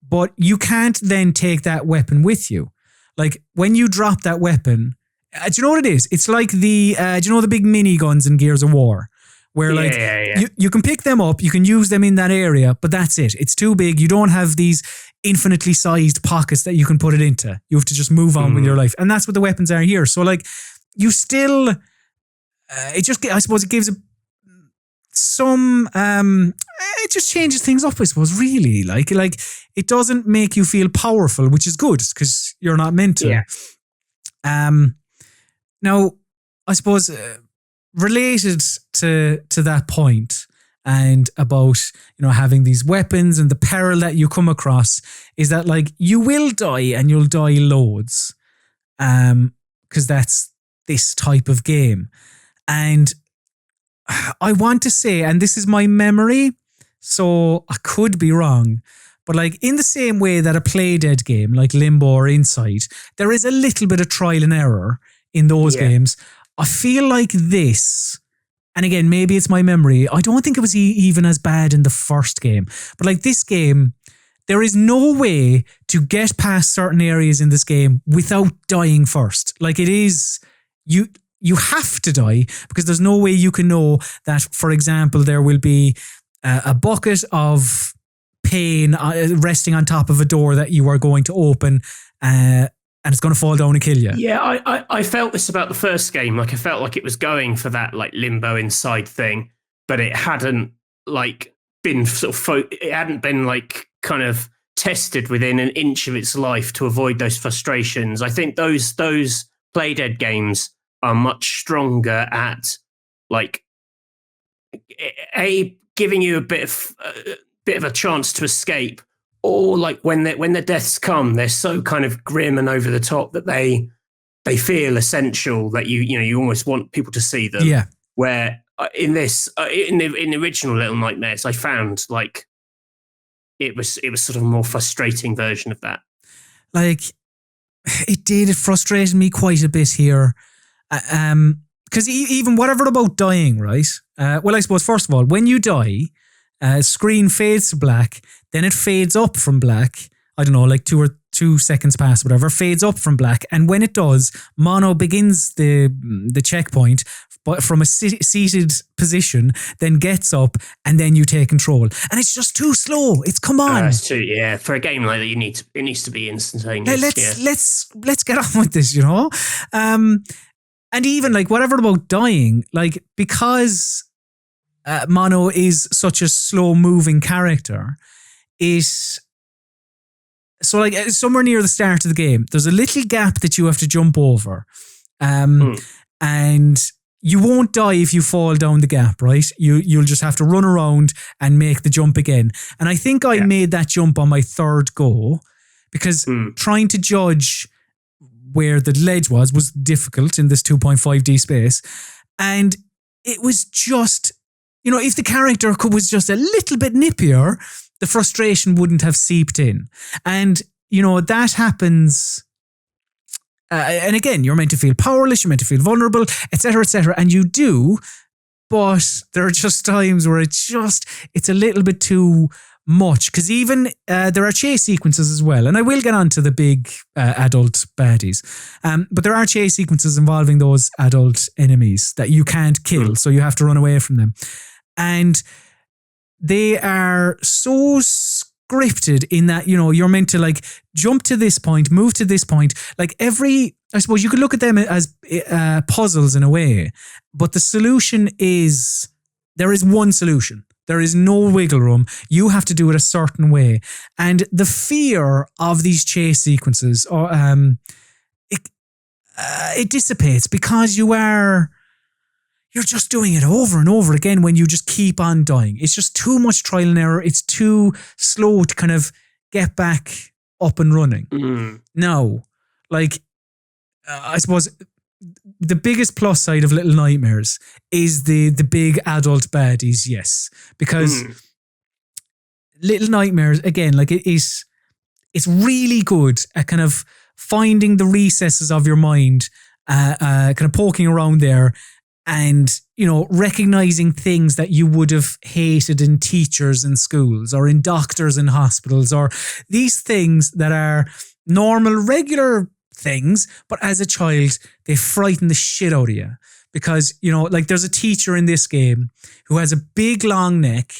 But you can't then take that weapon with you. Like, when you drop that weapon, do you know what it is? It's like the, do you know the big miniguns in Gears of War? where like Yeah. You can pick them up, you can use them in that area, but that's it. It's too big. You don't have these infinitely sized pockets that you can put it into. You have to just move on with your life. And that's what the weapons are here. So like you still, I suppose it gives some, it just changes things up, I suppose, really. Like it doesn't make you feel powerful, which is good because you're not meant to. Yeah. Now, I suppose related to that point and about, having these weapons and the peril that you come across is that like you will die and you'll die loads. Because that's this type of game. And I want to say, and this is my memory, so I could be wrong, but like in the same way that a play dead game like Limbo or Inside, there is a little bit of trial and error in those games. I feel like this, and again, maybe it's my memory, I don't think it was even as bad in the first game, but like this game, there is no way to get past certain areas in this game without dying first. Like it is, you have to die because there's no way you can know that, for example, there will be a bucket of pain resting on top of a door that you are going to open and it's going to fall down and kill you. Yeah, I felt this about the first game. Like I felt like it was going for that like Limbo Inside thing, but it hadn't like been sort of it hadn't been like kind of tested within an inch of its life to avoid those frustrations. I think those play dead games are much stronger at like giving you a bit of a chance to escape, or like when the deaths come, they're so kind of grim and over the top that they feel essential that you almost want people to see them. Yeah. Where in this in the original Little Nightmares, I found like it was sort of a more frustrating version of that. Like it frustrated me quite a bit here. Because even whatever about dying, right? Well, I suppose first of all, when you die, screen fades to black, then it fades up from black. I don't know, like 2 seconds past, whatever, fades up from black, and when it does, Mono begins the checkpoint, but from a seated position, then gets up, and then you take control, and it's just too slow. It's come on. That's true. Yeah, for a game like that, it needs to be instantaneous. Let's get on with this, And even like whatever about dying, like because Mono is such a slow moving character, so like somewhere near the start of the game, there's a little gap that you have to jump over. And you won't die if you fall down the gap, right? You'll just have to run around and make the jump again. And I think I made that jump on my third go because trying to judge where the ledge was difficult in this 2.5D space. And it was just, if the character was just a little bit nippier, the frustration wouldn't have seeped in. And, that happens. And again, you're meant to feel powerless, you're meant to feel vulnerable, etc., and you do. But there are just times where it's a little bit too much, because even there are chase sequences as well, and I will get on to the big adult baddies, but there are chase sequences involving those adult enemies that you can't kill, so you have to run away from them, and they are so scripted in that you're meant to like jump to this point, move to this point, like I suppose you could look at them as puzzles in a way, but the solution is there is one solution. There is no wiggle room. You have to do it a certain way. And the fear of these chase sequences, it dissipates because you're just doing it over and over again when you just keep on dying. It's just too much trial and error. It's too slow to kind of get back up and running. Now, like, I suppose the biggest plus side of Little Nightmares is the big adult baddies, yes. Because Little Nightmares, again, like it's really good at kind of finding the recesses of your mind, kind of poking around there and, recognizing things that you would have hated in teachers in schools or in doctors in hospitals, or these things that are normal, regular things, but as a child, they frighten the shit out of you because, you know, like there's a teacher in this game who has a big long neck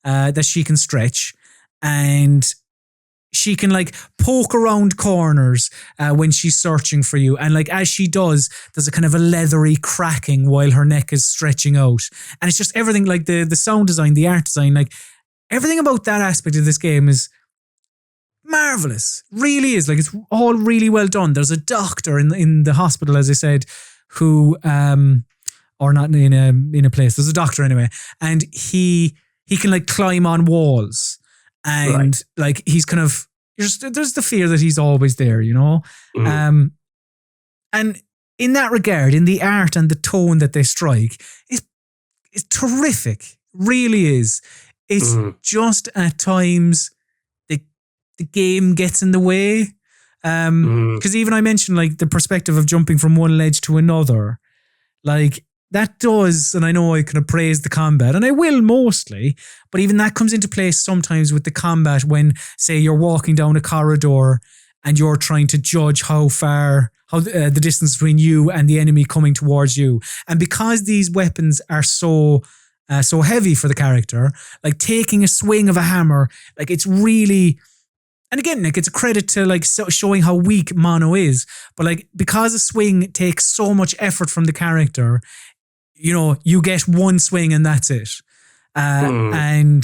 that she can stretch, and she can like poke around corners when she's searching for you. And like as she does, there's a kind of a leathery cracking while her neck is stretching out. And it's just everything, like the sound design, the art design, like everything about that aspect of this game is marvelous. Really is. Like it's all really well done. There's a doctor in the hospital, as I said, who or not in a place. There's a doctor anyway, and he can like climb on walls. And like he's kind of there's the fear that he's always there, you know. And in that regard, in the art and the tone that they strike, is terrific. Really is. It's just at times the game gets in the way. Because even I mentioned like the perspective of jumping from one ledge to another, like. That does, and I know I kind of praise the combat, and I will mostly, but even that comes into play sometimes with the combat when, say, you're walking down a corridor and you're trying to judge how the distance between you and the enemy coming towards you. And because these weapons are so heavy for the character, like taking a swing of a hammer, like it's really... And again, Nick, it's a credit to like showing how weak Mono is, but like because a swing takes so much effort from the character, you know, you get one swing and that's it. And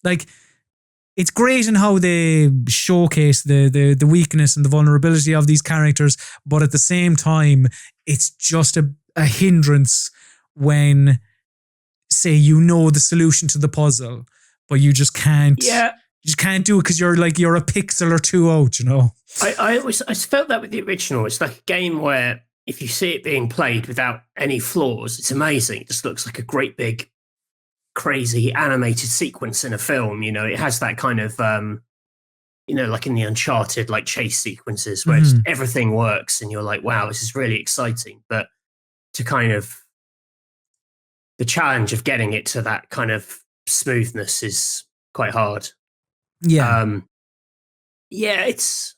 like it's great in how they showcase the weakness and the vulnerability of these characters, but at the same time, it's just a hindrance when, say, you know the solution to the puzzle, but you just can't. Yeah. You just can't do it because you're a pixel or two out, you know. I felt that with the original. It's like a game where if you see it being played without any flaws, it's amazing. It just looks like a great big, crazy animated sequence in a film. You know, it has that kind of, you know, like in the Uncharted like chase sequences where just everything works and you're like, wow, this is really exciting. But to kind of the challenge of getting it to that kind of smoothness is quite hard. Yeah. It's,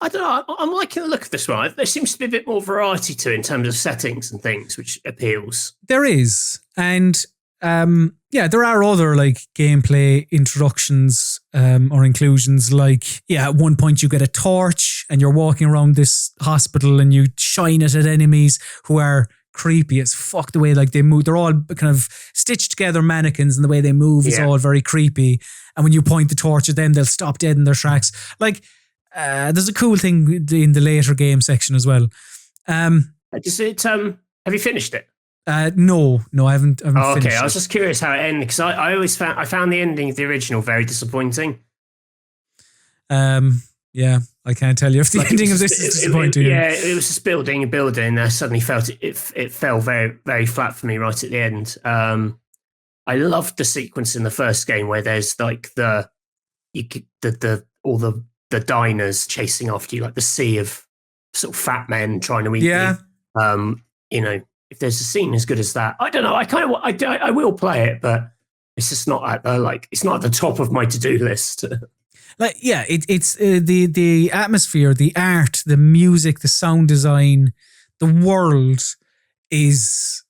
I don't know, I'm liking the look of this one. There seems to be a bit more variety to it in terms of settings and things, which appeals. There is. And there are other like gameplay introductions or inclusions. Like, at one point you get a torch and you're walking around this hospital and you shine it at enemies who are creepy as fuck. The way like they move, they're all kind of stitched together mannequins, and the way they move is all very creepy. And when you point the torch at them, they'll stop dead in their tracks. Like, there's a cool thing in the later game section as well. Have you finished it? No, I haven't finished okay, it. I was just curious how it ended, because I always found the ending of the original very disappointing. Yeah, I can't tell you if the ending of this is disappointing. It was just building and building, and I suddenly felt it fell very, very flat for me right at the end. I loved the sequence in the first game where there's like all the diners chasing after you, like the sea of sort of fat men trying to eat you. You know, if there's a scene as good as that, I don't know. I will play it, but it's just not at it's not at the top of my to-do list. Like, it's the atmosphere, the art, the music, the sound design, the world is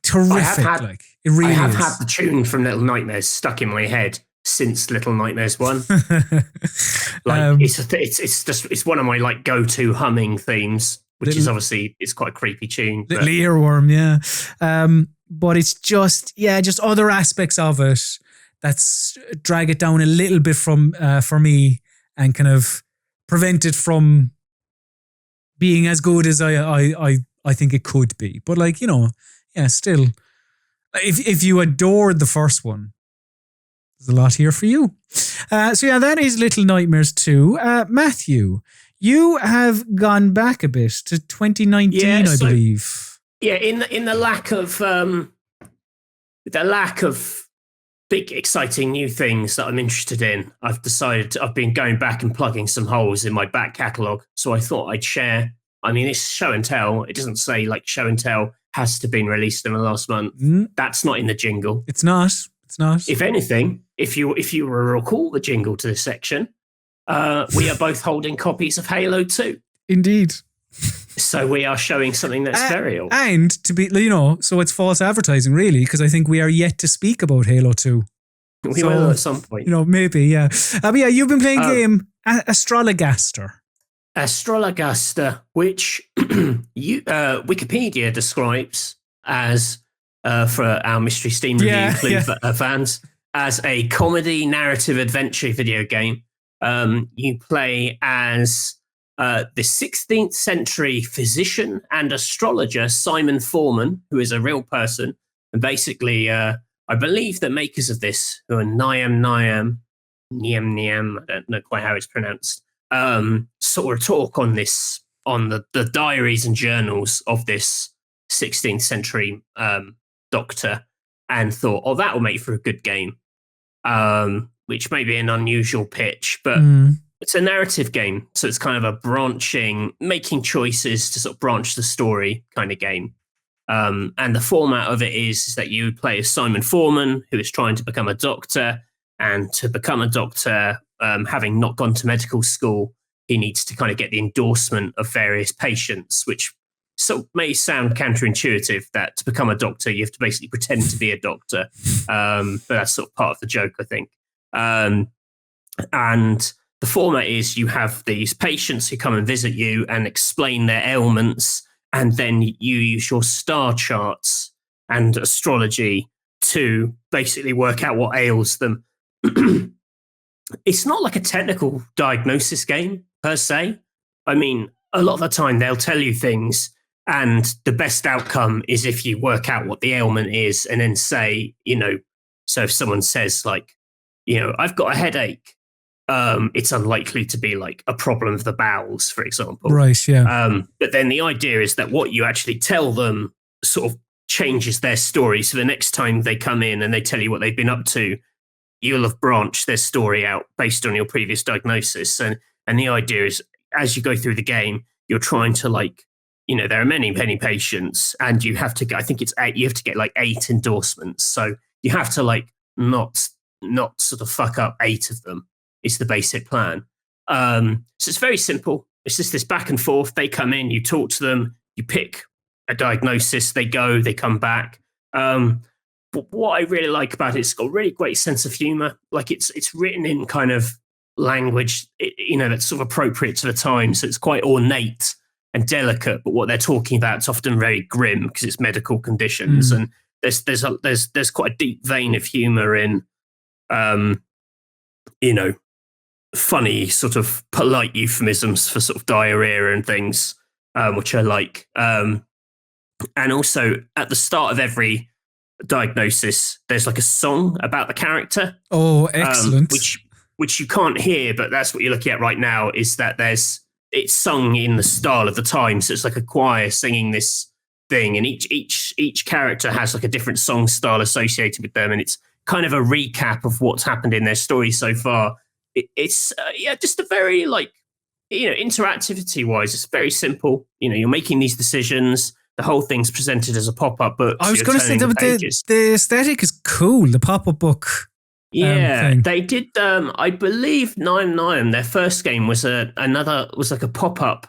terrific. It really is. I have had the tune from Little Nightmares stuck in my head since Little Nightmares 1. It's one of my like go-to humming themes, which is obviously it's quite a creepy tune. Little earworm, but it's just other aspects of it that's drag it down a little bit from for me and kind of prevent it from being as good as I think it could be. But like, you know, still, if you adored the first one, there's a lot here for you. That is Little Nightmares 2. Matthew, you have gone back a bit to 2019, I believe. Yeah, in the lack of big, exciting new things that I'm interested in, I've been going back and plugging some holes in my back catalogue. So I thought I'd share. I mean, it's show and tell. It doesn't say like show and tell has to have been released in the last month. That's not in the jingle. It's not. If anything, if you recall the jingle to this section, we are both holding copies of Halo 2. Indeed. So we are showing something that's very old. And to be, so it's false advertising, really, because I think we are yet to speak about Halo 2. We will at some point. Maybe, yeah. But yeah, you've been playing game Astrologaster. Astrologaster, which Wikipedia describes as, for our Mystery Steam review fans, as a comedy narrative adventure video game. You play as the 16th century physician and astrologer Simon Foreman, who is a real person. And basically, I believe the makers of this, who are Niam, I don't know quite how it's pronounced, sort of talk on this, on the diaries and journals of this 16th century doctor, and thought, oh, that will make for a good game, which may be an unusual pitch, but it's a narrative game. So it's kind of a branching, making choices to sort of branch the story kind of game. And the format of it is that you play as Simon Foreman, who is trying to become a doctor. And to become a doctor, having not gone to medical school, he needs to kind of get the endorsement of various patients, which may sound counterintuitive, that to become a doctor, you have to basically pretend to be a doctor. But that's sort of part of the joke, I think. And the format is you have these patients who come and visit you and explain their ailments, and then you use your star charts and astrology to basically work out what ails them. It's not like a technical diagnosis game per se. I mean, a lot of the time they'll tell you things, and the best outcome is if you work out what the ailment is and then say, so if someone says like, I've got a headache, it's unlikely to be like a problem of the bowels, for example. Right, yeah. But then the idea is that what you actually tell them sort of changes their story. So the next time they come in and they tell you what they've been up to, you'll have branched their story out based on your previous diagnosis. And the idea is, as you go through the game, you're trying to there are many, many patients, and you have to get, I think it's 8, you have to get like 8 endorsements. So you have to not sort of fuck up 8 of them. Is the basic plan. So it's very simple. It's just this back and forth. They come in, you talk to them, you pick a diagnosis, they go, they come back. But what I really like about it's got a really great sense of humor. Like it's written in kind of language, that's sort of appropriate to the time. So it's quite ornate and delicate, but what they're talking about is often very grim because it's medical conditions. And there's quite a deep vein of humor in, funny sort of polite euphemisms for sort of diarrhea and things, which I like. And also at the start of every diagnosis, there's like a song about the character. Oh, excellent. Which you can't hear, but that's what you're looking at right now, is that it's sung in the style of the time. So it's like a choir singing this thing, and each character has like a different song style associated with them. And it's kind of a recap of what's happened in their story so far. It's just a very interactivity wise, it's very simple. You're making these decisions. The whole thing's presented as a pop-up book. I was going to say that the aesthetic is cool. The pop-up book. Yeah, they did. I believe Niam, their first game was like a pop-up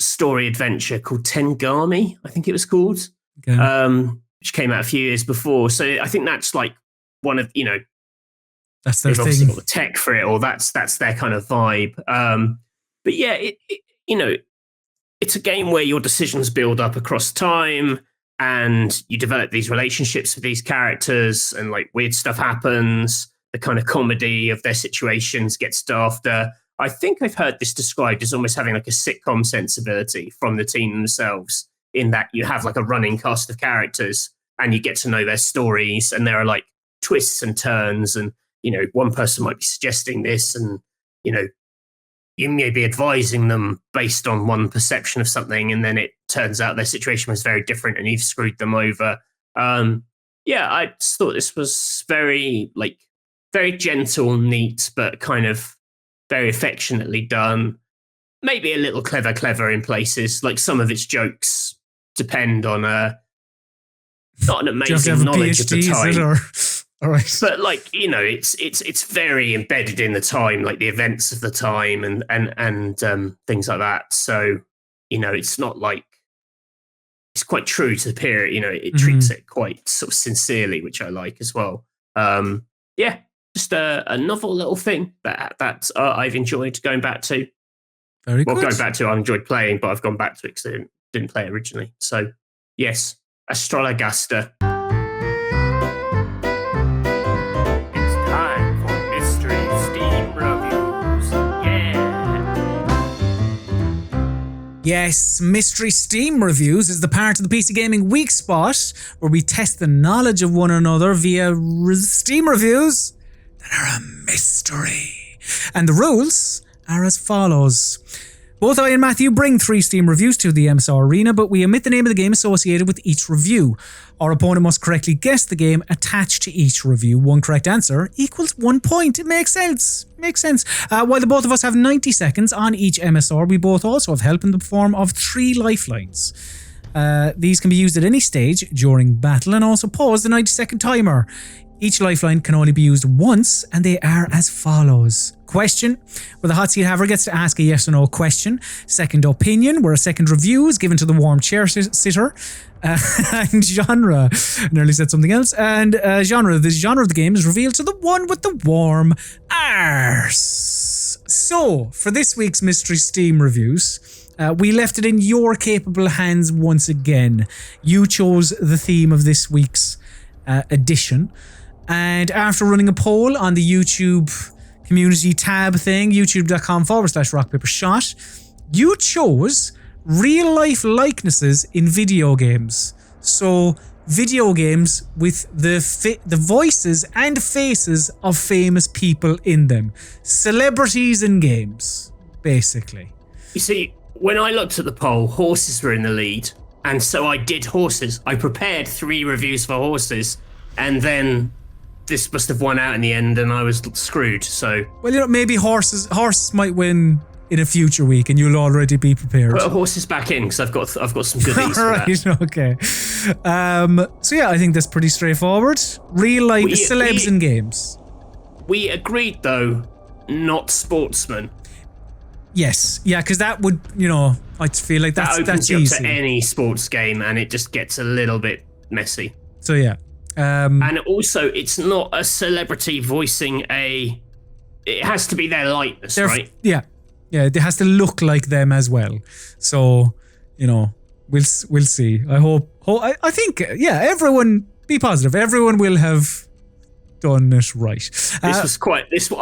story adventure called Tengami, I think it was called, which came out a few years before. So I think that's like one of that's their they've obviously thing. got the tech for it, or that's their kind of vibe. But yeah, it's a game where your decisions build up across time, and you develop these relationships with these characters, and like weird stuff happens. The kind of comedy of their situations gets darker. I think I've heard this described as almost having like a sitcom sensibility from the team themselves, in that you have like a running cast of characters and you get to know their stories, and there are like twists and turns, and one person might be suggesting this, and you may be advising them based on one perception of something, and then it turns out their situation was very different and you've screwed them over. I just thought this was very gentle, neat, but kind of very affectionately done. Maybe a little clever in places. Like some of its jokes depend on not an amazing knowledge of the time. All right. But it's very embedded in the time, like the events of the time and things like that. So it's not like, it's quite true to the period, it treats it quite sort of sincerely, which I like as well. Yeah, just a novel little thing that I've enjoyed going back to. Very good. Going back to, I enjoyed playing, but I've gone back to it because I didn't play it originally. So, yes, Astrologaster. It's time for Mystery Steam Reviews. Yeah! Yes, Mystery Steam Reviews is the part of the PC Gaming Weekspot where we test the knowledge of one another via Steam reviews that are a mystery. And the rules are as follows. Both I and Matthew bring 3 Steam reviews to the MSR arena, but we omit the name of the game associated with each review. Our opponent must correctly guess the game attached to each review. 1 correct answer equals 1 point. It makes sense. While the both of us have 90 seconds on each MSR, we both also have help in the form of 3 lifelines. These can be used at any stage during battle and also pause the 90-second timer. Each lifeline can only be used once, and they are as follows. Question, where the hot seat haver gets to ask a yes or no question. Second opinion, where a second review is given to the warm chair sitter. And genre, nearly said something else. And genre, the genre of the game is revealed to the one with the warm arse. So, for this week's Mystery Steam Reviews, we left it in your capable hands once again. You chose the theme of this week's edition. And after running a poll on the YouTube community tab thing, youtube.com/rockpapershot, you chose real life likenesses in video games. So video games with the voices and faces of famous people in them. Celebrities in games, basically. You see, when I looked at the poll, horses were in the lead. And so I did horses. I prepared 3 reviews for horses. And then this must have won out in the end and I was screwed, so... Well, maybe horses might win in a future week and you'll already be prepared. Put horses back in because I've got some goodies for that. Okay. So yeah, I think that's pretty straightforward. Real life celebs in games. We agreed, though, not sportsmen. Yes. Yeah, because that would, I feel like that's opens you up easy. to any sports game and it just gets a little bit messy. So yeah. And also, it's not a celebrity voicing it has to be their likeness, right? Yeah. Yeah, it has to look like them as well. So, we'll see. I think, everyone, be positive. Everyone will have done it right. I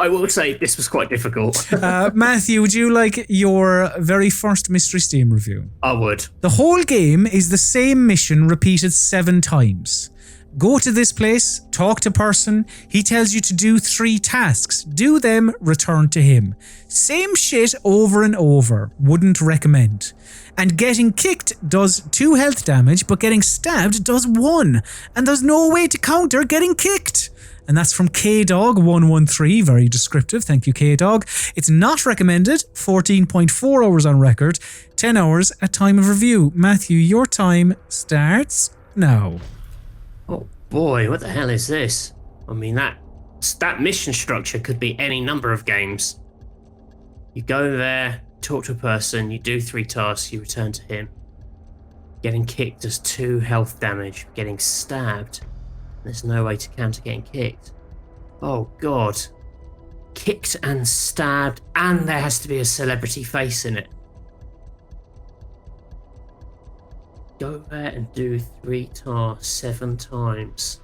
will say, this was quite difficult. Matthew, would you like your very first Mystery Steam review? I would. The whole game is the same mission repeated 7 times. Go to this place, talk to person, he tells you to do 3 tasks. Do them, return to him. Same shit over and over. Wouldn't recommend. And getting kicked does 2 health damage, but getting stabbed does 1. And there's no way to counter getting kicked. And that's from KDog113, very descriptive, thank you KDog. It's not recommended, 14.4 hours on record, 10 hours at time of review. Matthew, your time starts now. Oh boy, what the hell is this? I mean, that mission structure could be any number of games. You go there, talk to a person, you do 3 tasks, you return to him. Getting kicked does 2 health damage. Getting stabbed, there's no way to counter getting kicked. Oh god. Kicked and stabbed, and there has to be a celebrity face in it. Go there and do 3 tasks 7 times.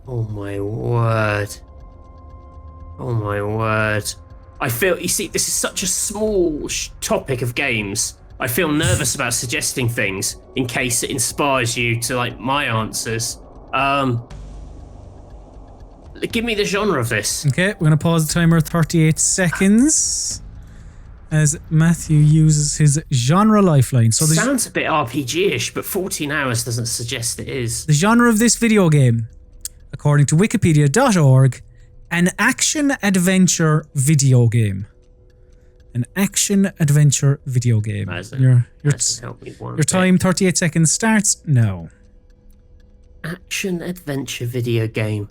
Oh my word. Oh my word. I feel, you see, this is such a small topic of games. I feel nervous about suggesting things in case it inspires you to like my answers. Give me the genre of this. Okay, we're going to pause the timer 38 seconds. As Matthew uses his genre lifeline. So sounds a bit RPG-ish, but 14 hours doesn't suggest it is. The genre of this video game, according to wikipedia.org, an action-adventure video game. An action-adventure video game. Your time, 38 seconds, starts now. Action-adventure video game.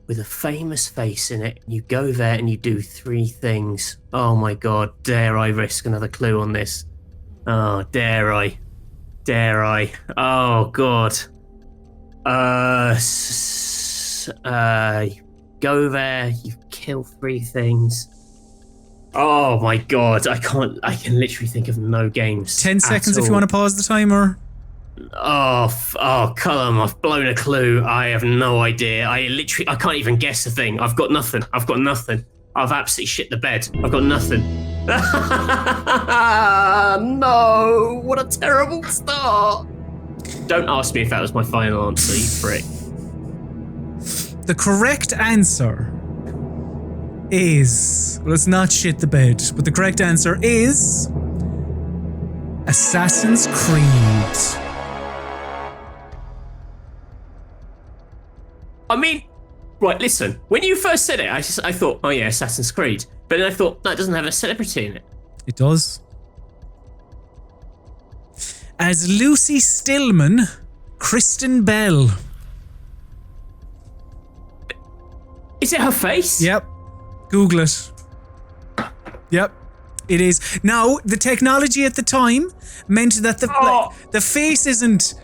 with a famous face in it. You go there and you do 3 things. Oh my god, dare I risk another clue on this? Oh, dare I? Dare I? Oh god. Go there, you kill 3 things. Oh my god, I can literally think of no games. 10 seconds if you want to pause the timer. Oh, Cullum, I've blown a clue. I have no idea. I can't even guess a thing. I've got nothing. I've absolutely shit the bed. I've got nothing. No, what a terrible start. Don't ask me if that was my final answer, you prick. The correct answer is, well, it's not shit the bed, but the correct answer is Assassin's Creed. I mean, right, listen. When you first said it, I thought, oh yeah, Assassin's Creed. But then I thought, no, it doesn't have a celebrity in it. It does. As Lucy Stillman, Kristen Bell. Is it her face? Yep. Google it. Yep. It is. Now, the technology at the time meant that the face isn't...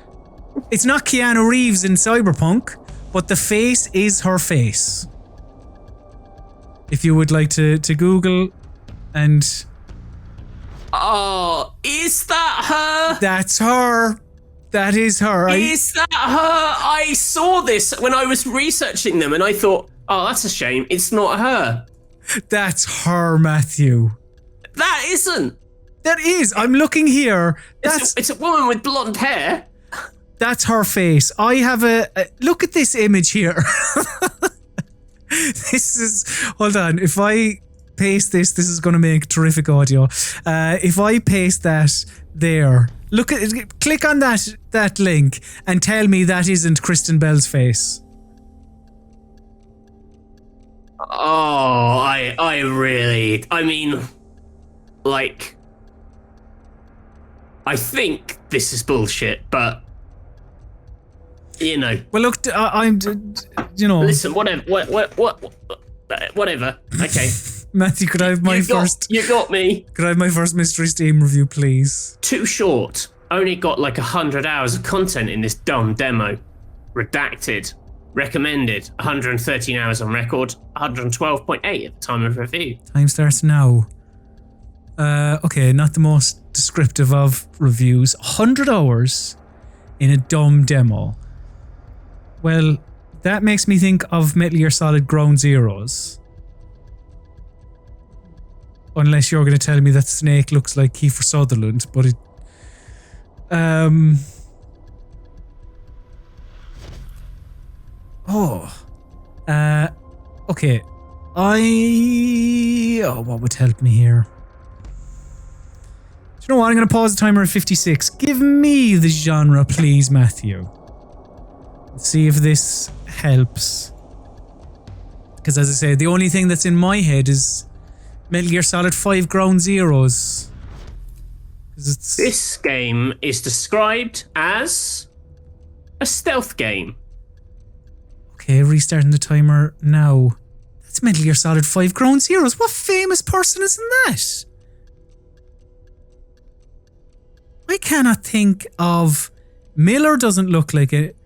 It's not Keanu Reeves in Cyberpunk, but the face is her face. If you would like to Google and... Oh, is that her? That's her. That is her. Is that her? I saw this when I was researching them and I thought, oh, that's a shame. It's not her. That's her, Matthew. That isn't. That is. I'm looking here. It's a woman with blonde hair. That's her face. I have a look at this image here. This is, hold on. If I paste this is going to make terrific audio. If I paste that there, look at it, click on that link and tell me that isn't Kristen Bell's face. Oh, I mean, like, I think this is bullshit, but you know. Well, look, I'm, you know. Listen, whatever. Okay. Matthew, could I have my first? You got me. Could I have my first Mystery Steam review, please? Too short. Only got like 100 hours of content in this dumb demo. Redacted. Recommended. 113 hours on record. 112.8 at the time of review. Time starts now. Okay, not the most descriptive of reviews. 100 hours in a dumb demo. Well, that makes me think of Metal Gear Solid Ground Zeroes. Unless you're going to tell me that Snake looks like Kiefer Sutherland, but it... Okay. What would help me here? Do you know what? I'm going to pause the timer at 56. Give me the genre, please, Matthew. Let's see if this helps. Because as I say, the only thing that's in my head is Metal Gear Solid 5 Ground Zeroes. This game is described as a stealth game. Okay, restarting the timer now. That's Metal Gear Solid 5 Ground Zeroes. What famous person is in that? I cannot think of... Miller doesn't look like it.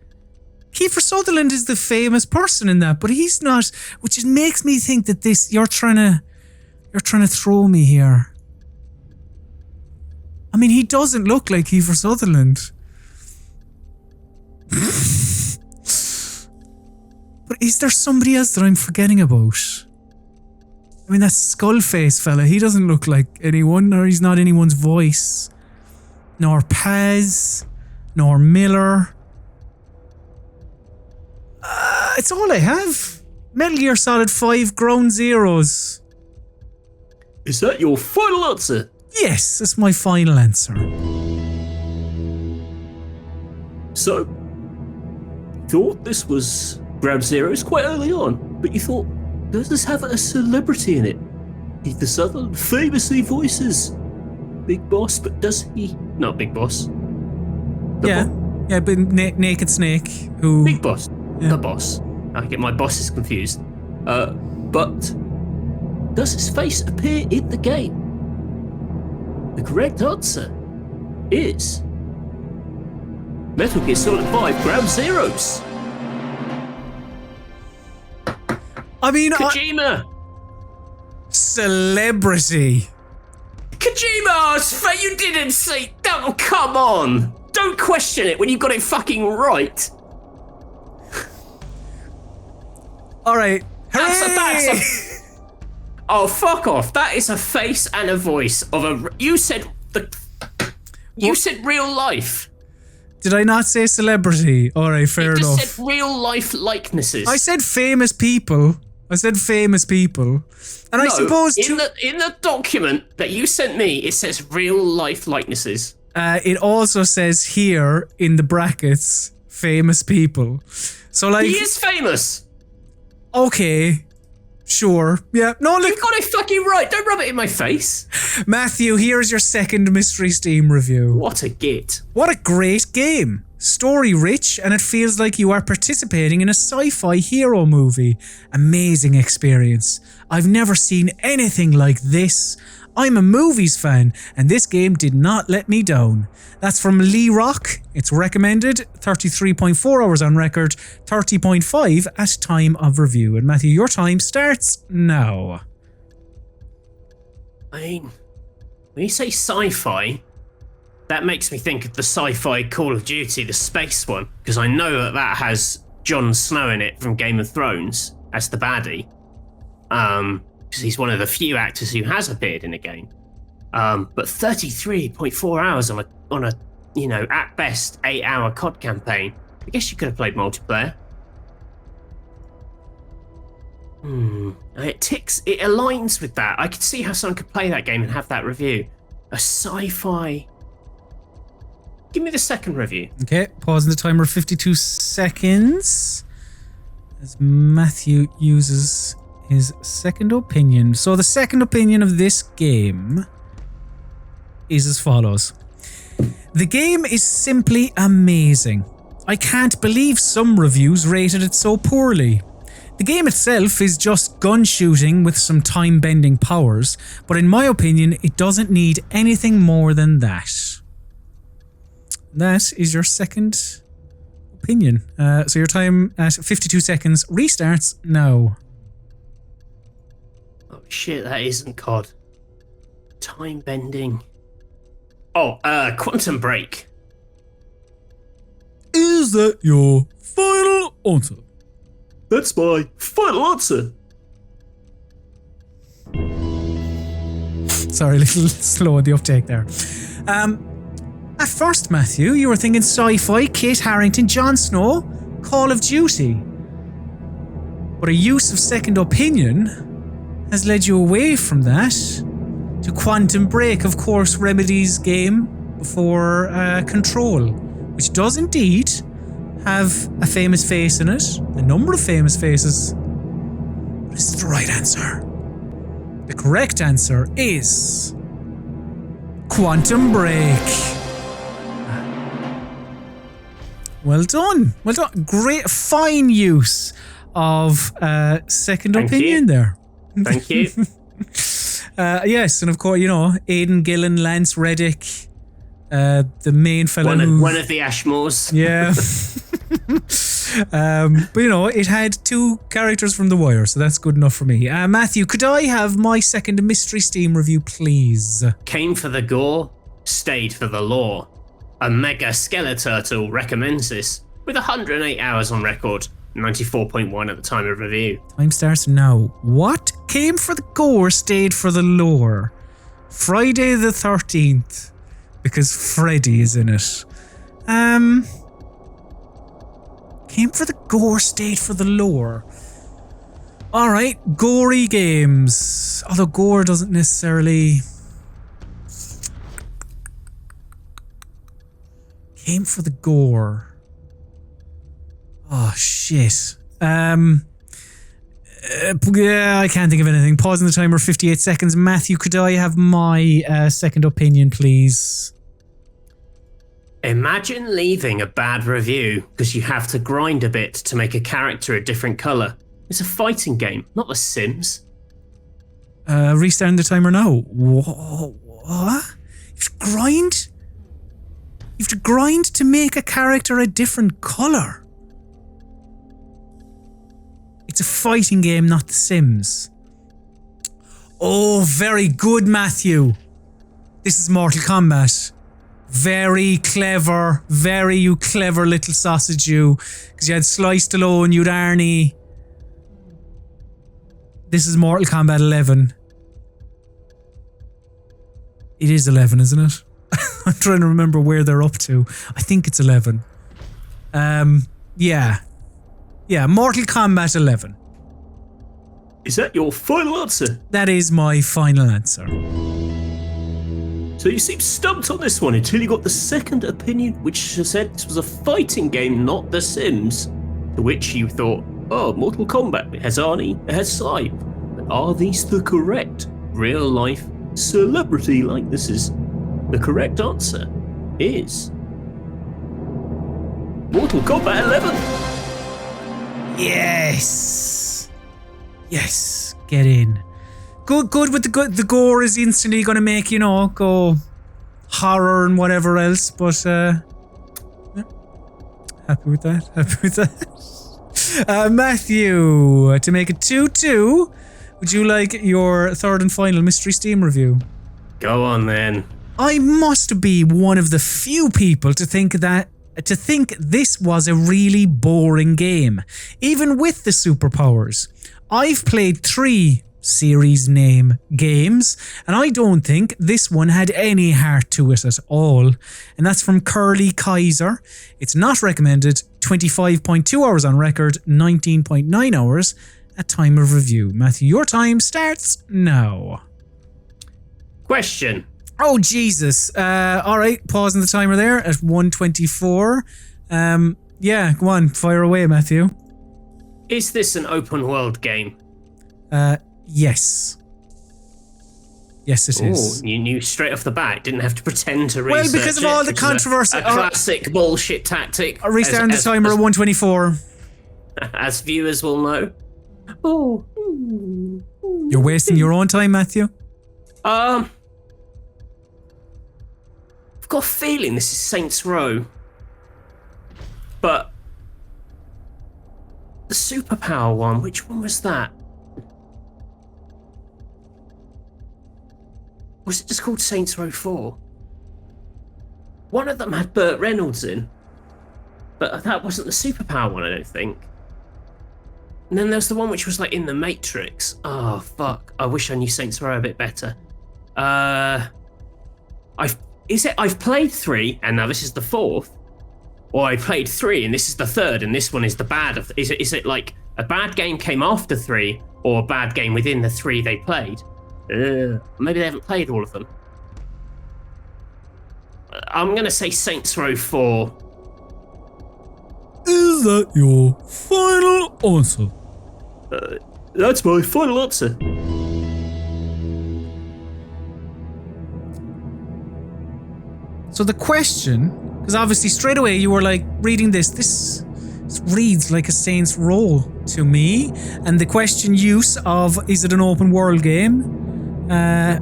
Kiefer Sutherland is the famous person in that, but he's not, which just makes me think that this, you're trying to throw me here. I mean, he doesn't look like Kiefer Sutherland. But is there somebody else that I'm forgetting about? I mean, that Skullface fella, he doesn't look like anyone, or he's not anyone's voice. Nor Paz, nor Miller. It's all I have. Metal Gear Solid 5 Ground Zeroes. Is that your final answer? Yes, that's my final answer. So, thought this was Ground Zeroes quite early on, but you thought, does this have a celebrity in it? Kiefer Sutherland famously voices Big Boss, but does he? Not Big Boss. Yeah, but Naked Snake, who... Big Boss. Yeah. The boss. I get my bosses confused. But does his face appear in the game? The correct answer is Metal Gear Solid 5 Ground Zeroes. I mean, Kojima. Celebrity. Kojima, you didn't say. Oh, come on! Don't question it when you got it fucking right. All right. Hooray! Oh, fuck off! That is a face and a voice of a. You said real life. Did I not say celebrity? All right, fair enough. You just said real life likenesses. I said famous people. And I suppose in the document that you sent me, it says real life likenesses. It also says here in the brackets, famous people. So like, he is famous. Okay, sure, yeah. No, look, you got it fucking right. Don't rub it in my face. Matthew, here's your second Mystery Steam review. What a git! What a great game. Story rich, and it feels like you are participating in a sci-fi hero movie. Amazing experience. I've never seen anything like this. I'm a movies fan, and this game did not let me down. That's from Lee Rock. It's recommended, 33.4 hours on record, 30.5 at time of review. And Matthew, your time starts now. I mean, when you say sci-fi, that makes me think of the sci-fi Call of Duty, the space one, because I know that has Jon Snow in it from Game of Thrones as the baddie. Because he's one of the few actors who has appeared in a game. But 33.4 hours on a at best 8-hour COD campaign. I guess you could have played multiplayer. It aligns with that. I could see how someone could play that game and have that review. A sci-fi. Give me the second review. Okay, pausing the timer 52 seconds as Matthew uses his second opinion. So the second opinion of this game is as follows. The game is simply amazing. I can't believe some reviews rated it so poorly. The game itself is just gun shooting with some time-bending powers, but in my opinion, it doesn't need anything more than that. That is your second opinion. So your time at 52 seconds restarts now. Oh shit, that isn't COD. Time bending. Oh, Quantum Break. Is that your final answer? That's my final answer. Sorry, a little slow on the uptake there. At first, Matthew, you were thinking sci-fi, Kit Harington, Jon Snow, Call of Duty. But a use of second opinion has led you away from that to Quantum Break, of course, Remedy's game before Control, which does indeed have a famous face in it, a number of famous faces. But is it the right answer? The correct answer is Quantum Break. Well done. Well done. Great, fine use of second opinion there. Thank you. Yes, and of course, Aidan Gillen, Lance Reddick, the main fella. One of the Ashmores. Yeah. But it had two characters from The Wire, so that's good enough for me. Matthew, could I have my second Mystery Steam review, please? Came for the gore, stayed for the lore. A mega Skeleturtle recommends this with 108 hours on record, 94.1 at the time of review. Time starts now. What came for the gore, stayed for the lore? Friday the 13th, because Freddy is in it. Came for the gore, stayed for the lore. Alright, gory games. Although gore doesn't necessarily... Came for the gore. Oh, shit. Yeah, I can't think of anything. Pausing the timer, 58 seconds. Matthew, could I have my second opinion, please? Imagine leaving a bad review because you have to grind a bit to make a character a different colour. It's a fighting game, not The Sims. Restarting the timer now. What? You have to grind? You have to grind to make a character a different colour. It's a fighting game, not The Sims. Oh, very good, Matthew. This is Mortal Kombat. Very clever. Very you clever little sausage you. Because you had Sly Stallone, you had Arnie. This is Mortal Kombat 11. It is 11, isn't it? I'm trying to remember where they're up to. I think it's 11. Yeah. Yeah, Mortal Kombat 11. Is that your final answer? That is my final answer. So you seem stumped on this one until you got the second opinion, which said this was a fighting game, not The Sims. To which you thought, oh, Mortal Kombat, it has Arnie, it has Sly. But are these the correct real-life celebrity likenesses? The correct answer is Mortal Kombat 11. Yes. Yes. Get in. Good with the gore is instantly going to make, you know, go horror and whatever else. But, yeah. Happy with that. Happy with that. Matthew, to make it 2-2, would you like your third and final Mystery Steam review? Go on then. I must be one of the few people to think this was a really boring game, even with the superpowers. I've played 3 series name games, and I don't think this one had any heart to it at all. And that's from Curly Kaiser. It's not recommended. 25.2 hours on record, 19.9 hours at time of review. Matthew, your time starts now. Question. Oh, Jesus. All right, pausing the timer there at 1:24. Yeah, go on, fire away, Matthew. Is this an open world game? Yes. Yes, it is. You knew straight off the bat. Didn't have to pretend to research. Well, because of all the controversy. A classic bullshit tactic. Restarting the timer at 1:24. As viewers will know. Oh. You're wasting your own time, Matthew. I've got a feeling this is Saints Row. But the superpower one, which one was that? Was it just called Saints Row 4? One of them had Burt Reynolds in, but that wasn't the superpower one, I don't think. And then there's the one which was like in the Matrix. Oh fuck! I wish I knew Saints Row a bit better. I've played 3, and now this is the 4th. Or I played 3, and this is the 3rd, and this one is the bad of. Is it like a bad game came after 3, or a bad game within the 3 they played? Maybe they haven't played all of them. I'm gonna say Saints Row 4. Is that your final answer? That's my final answer. So the question, because obviously straight away you were like reading this reads like a Saints Row to me, and the question use of is it an open world game? That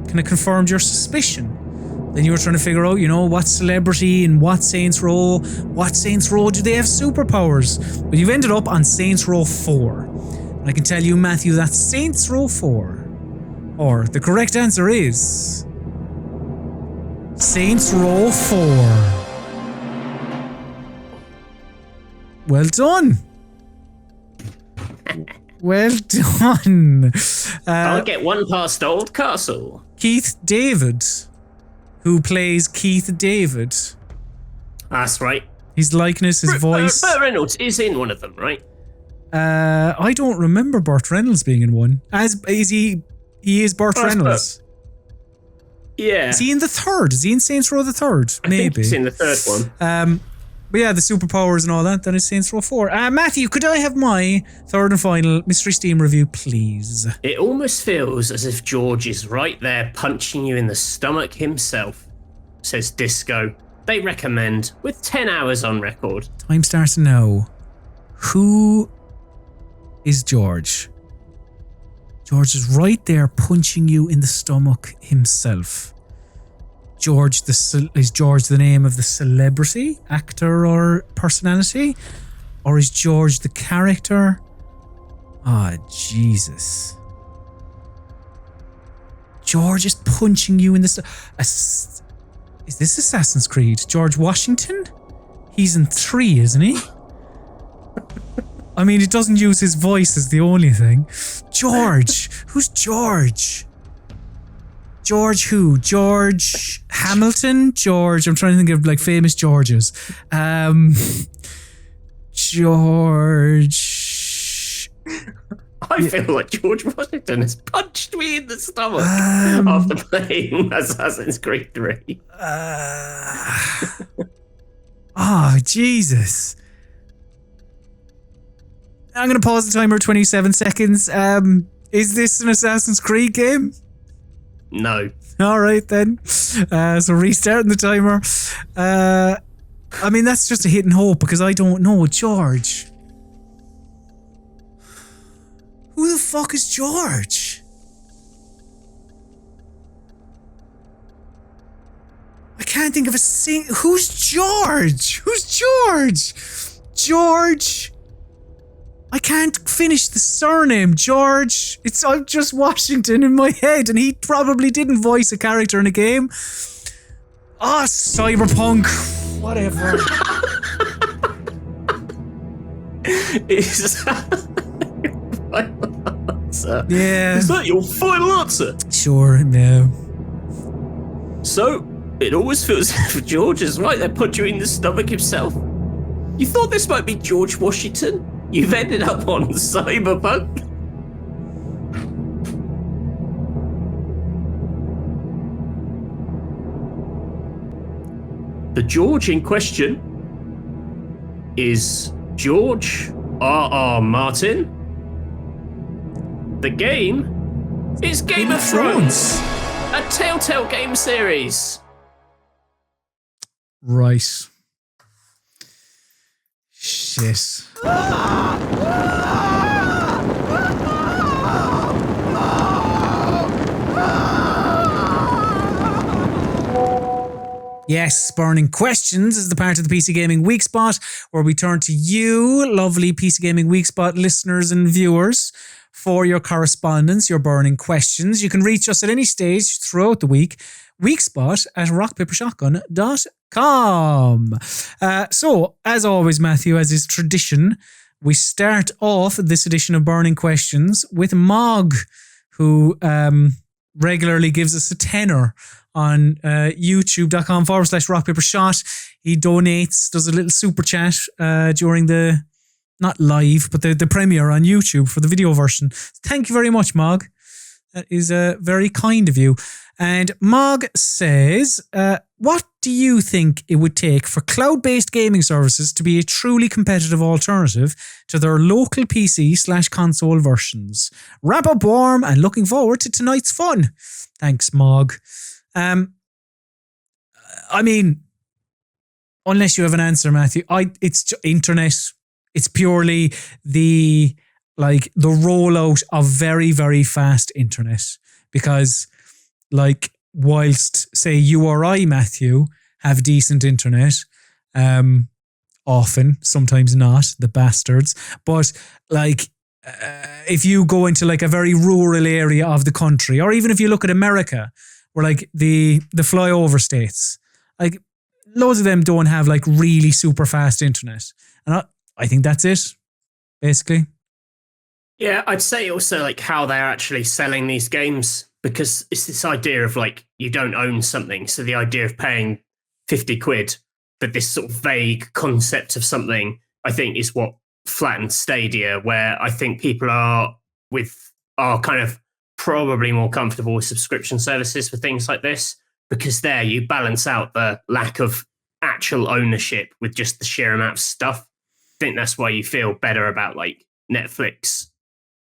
kind of confirmed your suspicion. Then you were trying to figure out, you know, what celebrity and what Saints Row do they have superpowers? But you've ended up on Saints Row 4. And I can tell you, Matthew, that's Saints Row 4. Or the correct answer is Saints Row 4. Well done. Well done. I'll get one past Old Castle. Keith David, who plays Keith David. That's right. His likeness, his voice. Burt Reynolds is in one of them, right? I don't remember Burt Reynolds being in one. He is Burt Reynolds. Yeah. Is he in the 3rd? Is he in Saints Row the 3rd? Maybe. I think he's in the 3rd one. But yeah, the superpowers and all that, that is Saints Row 4. Matthew, could I have my third and final Mystery Steam review, please? It almost feels as if George is right there punching you in the stomach himself. says Disco. They recommend, with 10 hours on record. Time starts now. Who is George? George is right there punching you in the stomach himself. Is George the name of the celebrity, actor, or personality? Or is George the character? Ah, Jesus. George is punching you in the stomach. Is this Assassin's Creed? George Washington? He's in 3, isn't he? I mean, it doesn't use his voice as the only thing. George. Who's George? George who? George Hamilton? George. I'm trying to think of like famous Georges. George. I feel like George Washington has punched me in the stomach after playing Assassin's Creed 3. Oh, Jesus. I'm going to pause the timer at 27 seconds. Is this an Assassin's Creed game? No. All right, then. So restarting the timer. I mean, that's just a hit and hope because I don't know. George. Who the fuck is George? I can't think of a Who's George? Who's George? George. I can't finish the surname. George. I'm just Washington in my head, and he probably didn't voice a character in a game. Ah, Cyberpunk. Whatever. Is that your final answer? Yeah. Is that your final answer? Sure, no. So, it always feels as if George is right there, put you in the stomach himself. You thought this might be George Washington? You've ended up on Cyberpunk. The George in question is George R.R. Martin. The game is Game of Thrones, a Telltale game series. Right. Shit. Yes, Burning Questions is the part of the PC Gaming Weekspot where we turn to you, lovely PC Gaming Weekspot listeners and viewers, for your correspondence, your burning questions. You can reach us at any stage throughout the week. Weekspot at rockpapershotgun.com. So, as always, Matthew, as is tradition, we start off this edition of Burning Questions with Mog, who regularly gives us a tenner on youtube.com/rockpapershot. He donates, does a little super chat during the, not live, but the premiere on YouTube for the video version. Thank you very much, Mog. That is very kind of you. And Mog says, what do you think it would take for cloud-based gaming services to be a truly competitive alternative to their local PC/console versions? Wrap up warm and looking forward to tonight's fun. Thanks, Mog. I mean, unless you have an answer, Matthew, it's internet. It's purely the rollout of very, very fast internet. Because, like, whilst, say, you or I, Matthew, have decent internet, often, sometimes not, the bastards, but, like, if you go into, like, a very rural area of the country, or even if you look at America, where, like, the flyover states, like, loads of them don't have, like, really super fast internet. And I think that's it, basically. Yeah, I'd say also, like, how they're actually selling these games, because it's this idea of, like, you don't own something. So the idea of paying 50 quid for this sort of vague concept of something, I think, is what flattened Stadia, where I think people are kind of probably more comfortable with subscription services for things like this, because there you balance out the lack of actual ownership with just the sheer amount of stuff. I think that's why you feel better about, like, Netflix.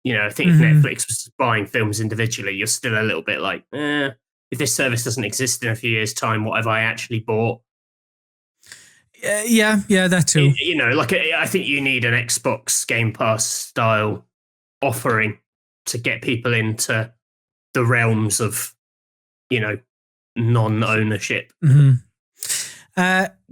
You know, I think if Netflix was buying films individually, you're still a little bit like, if this service doesn't exist in a few years' time, what have I actually bought? Yeah, that too. You know, like I think you need an Xbox Game Pass style offering to get people into the realms of, you know, non-ownership. Mm-hmm.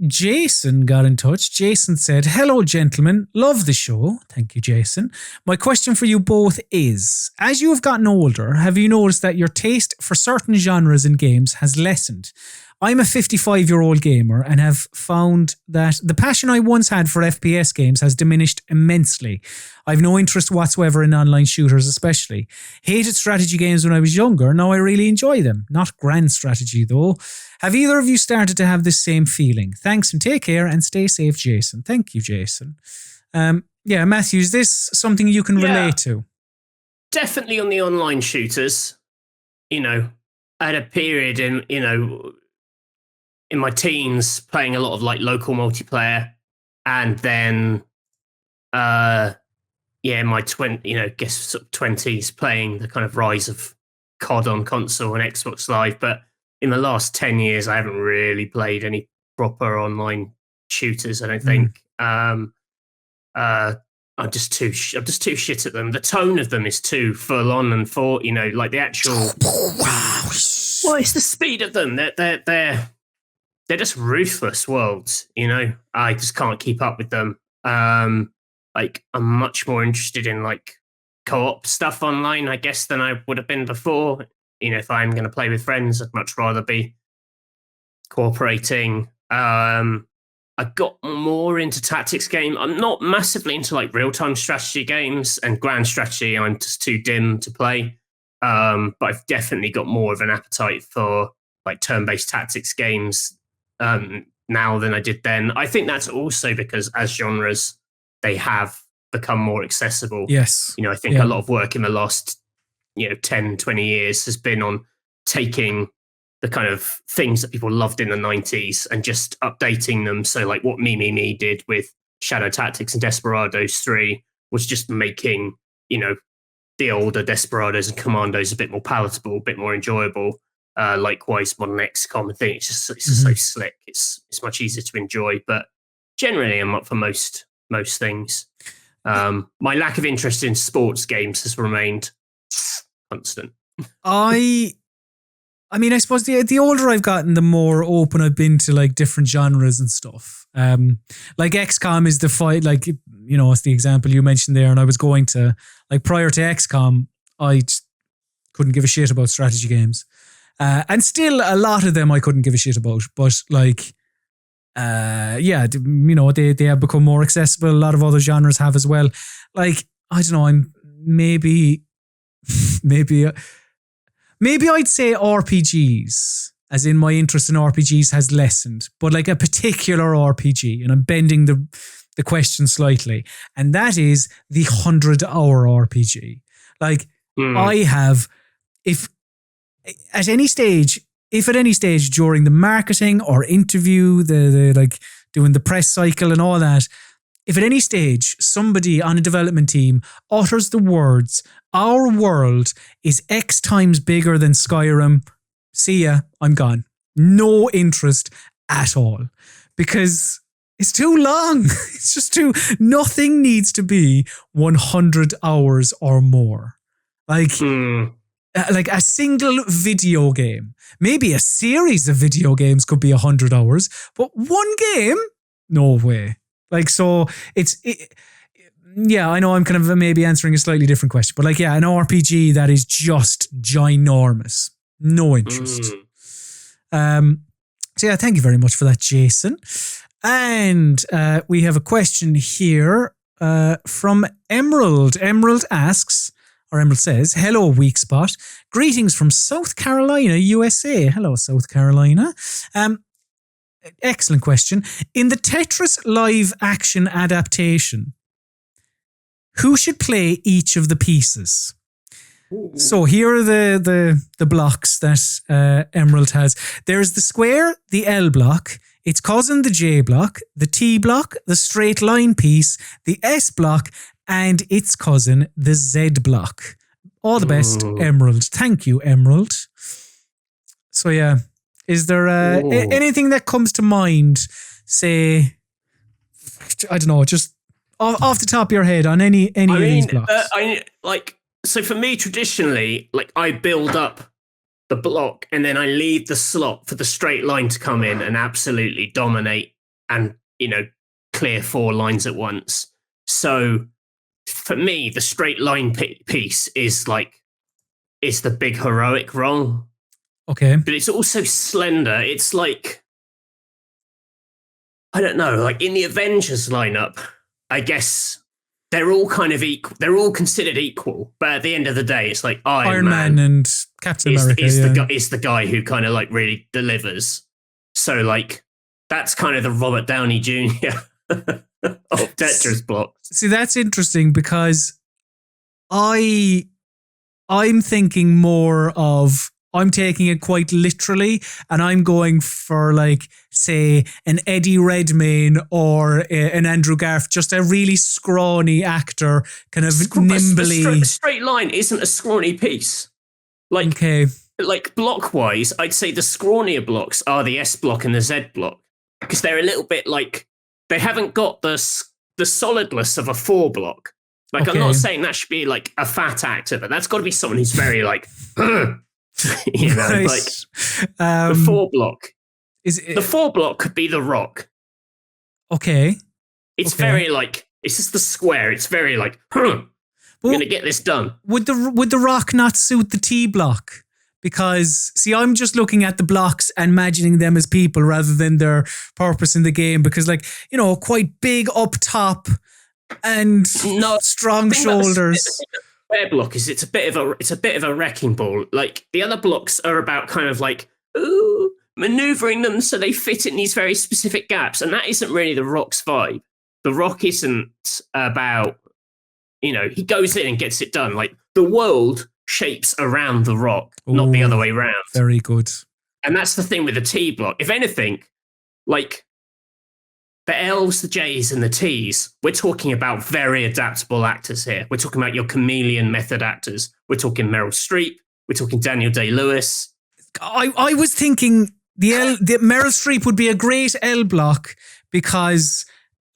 Jason got in touch. Jason said, "Hello, gentlemen. Love the show." Thank you, Jason. My question for you both is, as you have gotten older, have you noticed that your taste for certain genres in games has lessened? I'm a 55-year-old gamer and have found that the passion I once had for FPS games has diminished immensely. I've no interest whatsoever in online shooters especially. Hated strategy games when I was younger, now I really enjoy them. Not grand strategy though. Have either of you started to have this same feeling? Thanks and take care and stay safe, Jason. Thank you, Jason. Yeah, Matthew, is this something you can relate to? Definitely on the online shooters. You know, I had a period in, you know, in my teens playing a lot of like local multiplayer, and then in my 20s playing the kind of rise of COD on console and Xbox Live. But in the last 10 years I haven't really played any proper online shooters, I don't think. I'm just too shit at them. The tone of them is too full on and you know, like the actual well, it's the speed of them. They're just ruthless worlds, you know. I just can't keep up with them. Like, I'm much more interested in like co-op stuff online, I guess, than I would have been before. You know, if I'm going to play with friends, I'd much rather be cooperating. I got more into tactics game. I'm not massively into like real-time strategy games, and grand strategy I'm just too dim to play. But I've definitely got more of an appetite for like turn-based tactics games now than I did then. I think that's also because as genres, they have become more accessible. Yes. You know, I think a lot of work in the last, 10, 20 years has been on taking the kind of things that people loved in the 90s and just updating them. So like what Me did with Shadow Tactics and Desperados 3 was just making, the older Desperados and Commandos a bit more palatable, a bit more enjoyable. Likewise, Modern XCOM, I think it's just so slick. It's much easier to enjoy. But generally, I'm up for most things. My lack of interest in sports games has remained constant. I mean, I suppose the older I've gotten, the more open I've been to like different genres and stuff. Like XCOM is the fight, like, it's the example you mentioned there. And I was going to, like, prior to XCOM, I couldn't give a shit about strategy games. And still a lot of them I couldn't give a shit about. But like, they have become more accessible. A lot of other genres have as well. Like, I don't know, I'm maybe I'd say RPGs, as in my interest in RPGs has lessened, but like a particular RPG, and I'm bending the question slightly, and that is the 100-hour RPG. Like, I have, if at any stage during the marketing or interview, the like doing the press cycle and all that, if at any stage somebody on a development team utters the words, "Our world is X times bigger than Skyrim," see ya, I'm gone. No interest at all. Because it's too long. It's just nothing needs to be 100 hours or more. Like a single video game. Maybe a series of video games could be 100 hours, but one game? No way. Like, so I know I'm kind of maybe answering a slightly different question, but like, an RPG that is just ginormous. No interest. So thank you very much for that, Jason. And we have a question here from Emerald. Emerald says, "Hello, Weekspot. Greetings from South Carolina, USA." Hello, South Carolina. Excellent question. In the Tetris live action adaptation, who should play each of the pieces? Ooh. So here are the blocks that Emerald has. There's the square, the L block, its cousin, the J block, the T block, the straight line piece, the S block, and its cousin, the Z block. All the best, Emerald. Thank you, Emerald. So yeah, is there anything that comes to mind? Say, I don't know, just off the top of your head on any of these blocks. So for me, traditionally, like I build up the block and then I leave the slot for the straight line to come in and absolutely dominate and, clear 4 lines at once. So for me, the straight line piece is the big heroic role. Okay. But it's also slender. It's like, I don't know, like in the Avengers lineup, I guess they're all kind of equal. They're all considered equal. But at the end of the day, it's like Iron Man and Captain America is the guy who kind of like really delivers. So like, that's kind of the Robert Downey Jr. of Tetris blocks. See, that's interesting because I'm thinking more of, I'm taking it quite literally, and I'm going for like, say, an Eddie Redmayne or an Andrew Garfield, just a really scrawny actor, kind of nimbly. A straight line isn't a scrawny piece. Like, okay. Like block-wise, I'd say the scrawnier blocks are the S block and the Z block, because they're a little bit like, they haven't got the solidness of a 4 block. Like, okay. I'm not saying that should be like a fat actor, but that's got to be someone who's very like, right. like the 4 block. The 4 block could be the Rock. Okay. It's very like, it's just the square. It's very like, I'm going to get this done. Would the Rock not suit the T block? Because, see, I'm just looking at the blocks and imagining them as people rather than their purpose in the game. Because, like, quite big up top and strong shoulders. The square block is it's a bit of a wrecking ball. Like, the other blocks are about kind of like, maneuvering them so they fit in these very specific gaps. And that isn't really the Rock's vibe. The Rock isn't about, he goes in and gets it done. Like, the world shapes around the Rock, not the other way around. Very good. And that's the thing with the T block. If anything, like the L's, the J's, and the T's, we're talking about very adaptable actors here. We're talking about your chameleon method actors. We're talking Meryl Streep. We're talking Daniel Day-Lewis. I was thinking the Meryl Streep would be a great L block because,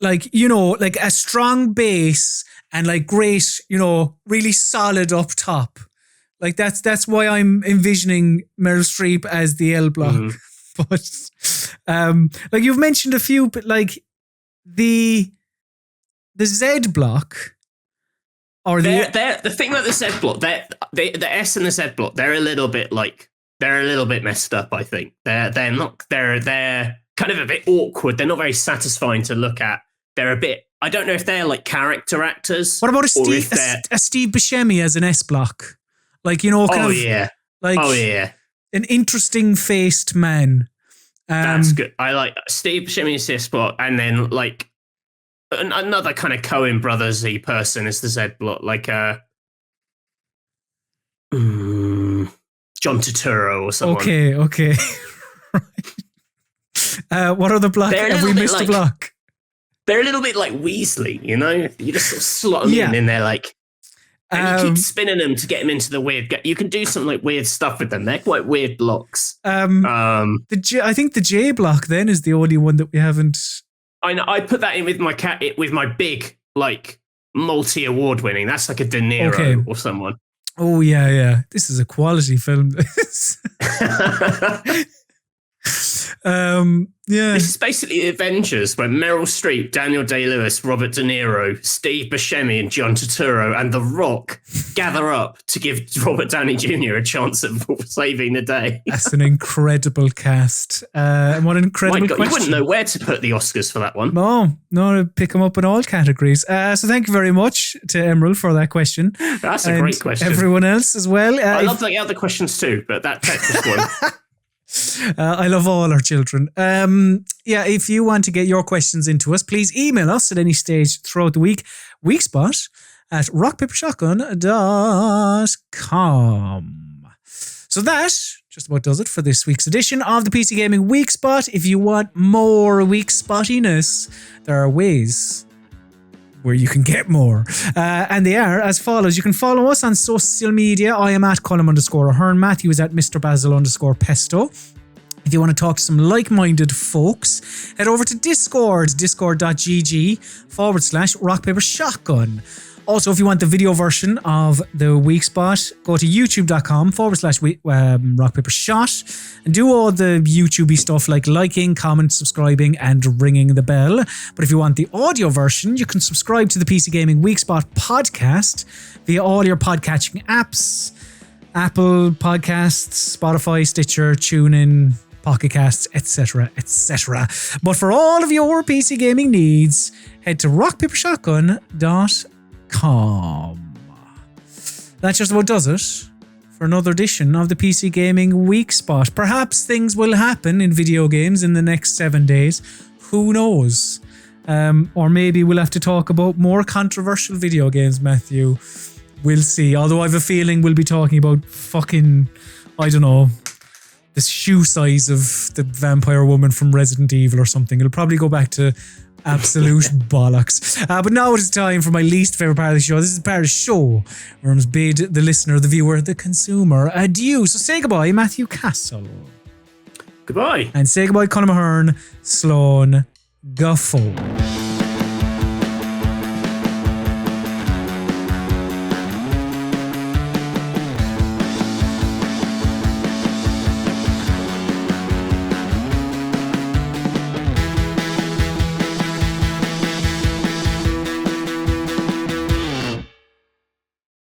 like, like a strong base and like great, really solid up top. Like that's why I'm envisioning Meryl Streep as the L block. Mm-hmm. But like you've mentioned a few, but like the Z block or the thing about the Z block, the S and the Z block, they're a little bit messed up, I think. They're kind of a bit awkward. They're not very satisfying to look at. They're a bit, I don't know if they're like character actors. What about a Steve Buscemi as an S block? Like, an interesting faced man. That's good. I like Steve Buscemi's S block, and then like another kind of Coen Brothers-y person is the Z block, like John Turturro or someone. Okay. What other block? Have we missed a block? They're a little bit like Weasley, You just sort of slot them in there, like, and you keep spinning them to get them into the weird. You can do some like weird stuff with them. They're quite weird blocks. I think the J block then is the only one that we haven't. I know. I put that in with my big like multi-award winning. That's like a De Niro or someone. Oh yeah. This is a quality film. This is basically the Avengers, where Meryl Streep, Daniel Day-Lewis, Robert De Niro, Steve Buscemi, and John Turturro, and The Rock gather up to give Robert Downey Jr. a chance of saving the day. That's an incredible cast. And what an incredible question. You wouldn't know where to put the Oscars for that one. No, pick them up in all categories. So thank you very much to Emerald for that question. That's a great question. Everyone else as well. I love the other questions too, but that Tetris one. I love all our children. If you want to get your questions into us, please email us at any stage throughout the week. Weekspot at rockpapershotgun.com. So that just about does it for this week's edition of the PC Gaming Weekspot. If you want more Weekspottiness, there are ways where you can get more. And they are as follows. You can follow us on social media. I am at Colm_Ahern. Matthew is at Mr. Basil_Pesto. If you want to talk to some like-minded folks, head over to Discord, discord.gg/Rock Paper Shotgun. Also, if you want the video version of the Weekspot, go to youtube.com/Rock Paper Shot and do all the YouTubey stuff like liking, comment, subscribing, and ringing the bell. But if you want the audio version, you can subscribe to the PC Gaming Weekspot podcast via all your podcatching apps: Apple Podcasts, Spotify, Stitcher, TuneIn, Pocket Casts, etc., etc. But for all of your PC gaming needs, head to rockpapershotgun.com. That just about does it for another edition of the PC Gaming Weekspot. Perhaps things will happen in video games in the next 7 days. Who knows? Or maybe we'll have to talk about more controversial video games, Matthew. We'll see. Although I have a feeling we'll be talking about fucking, I don't know, the shoe size of the vampire woman from Resident Evil or something. It'll probably go back to absolute bollocks. But now it is time for my least favourite part of the show. This is the part of the show where I must bid the listener, the viewer, the consumer adieu. So say goodbye, Matthew Castle. Goodbye. And say goodbye, Colm Ahern, Sloan Guffaw.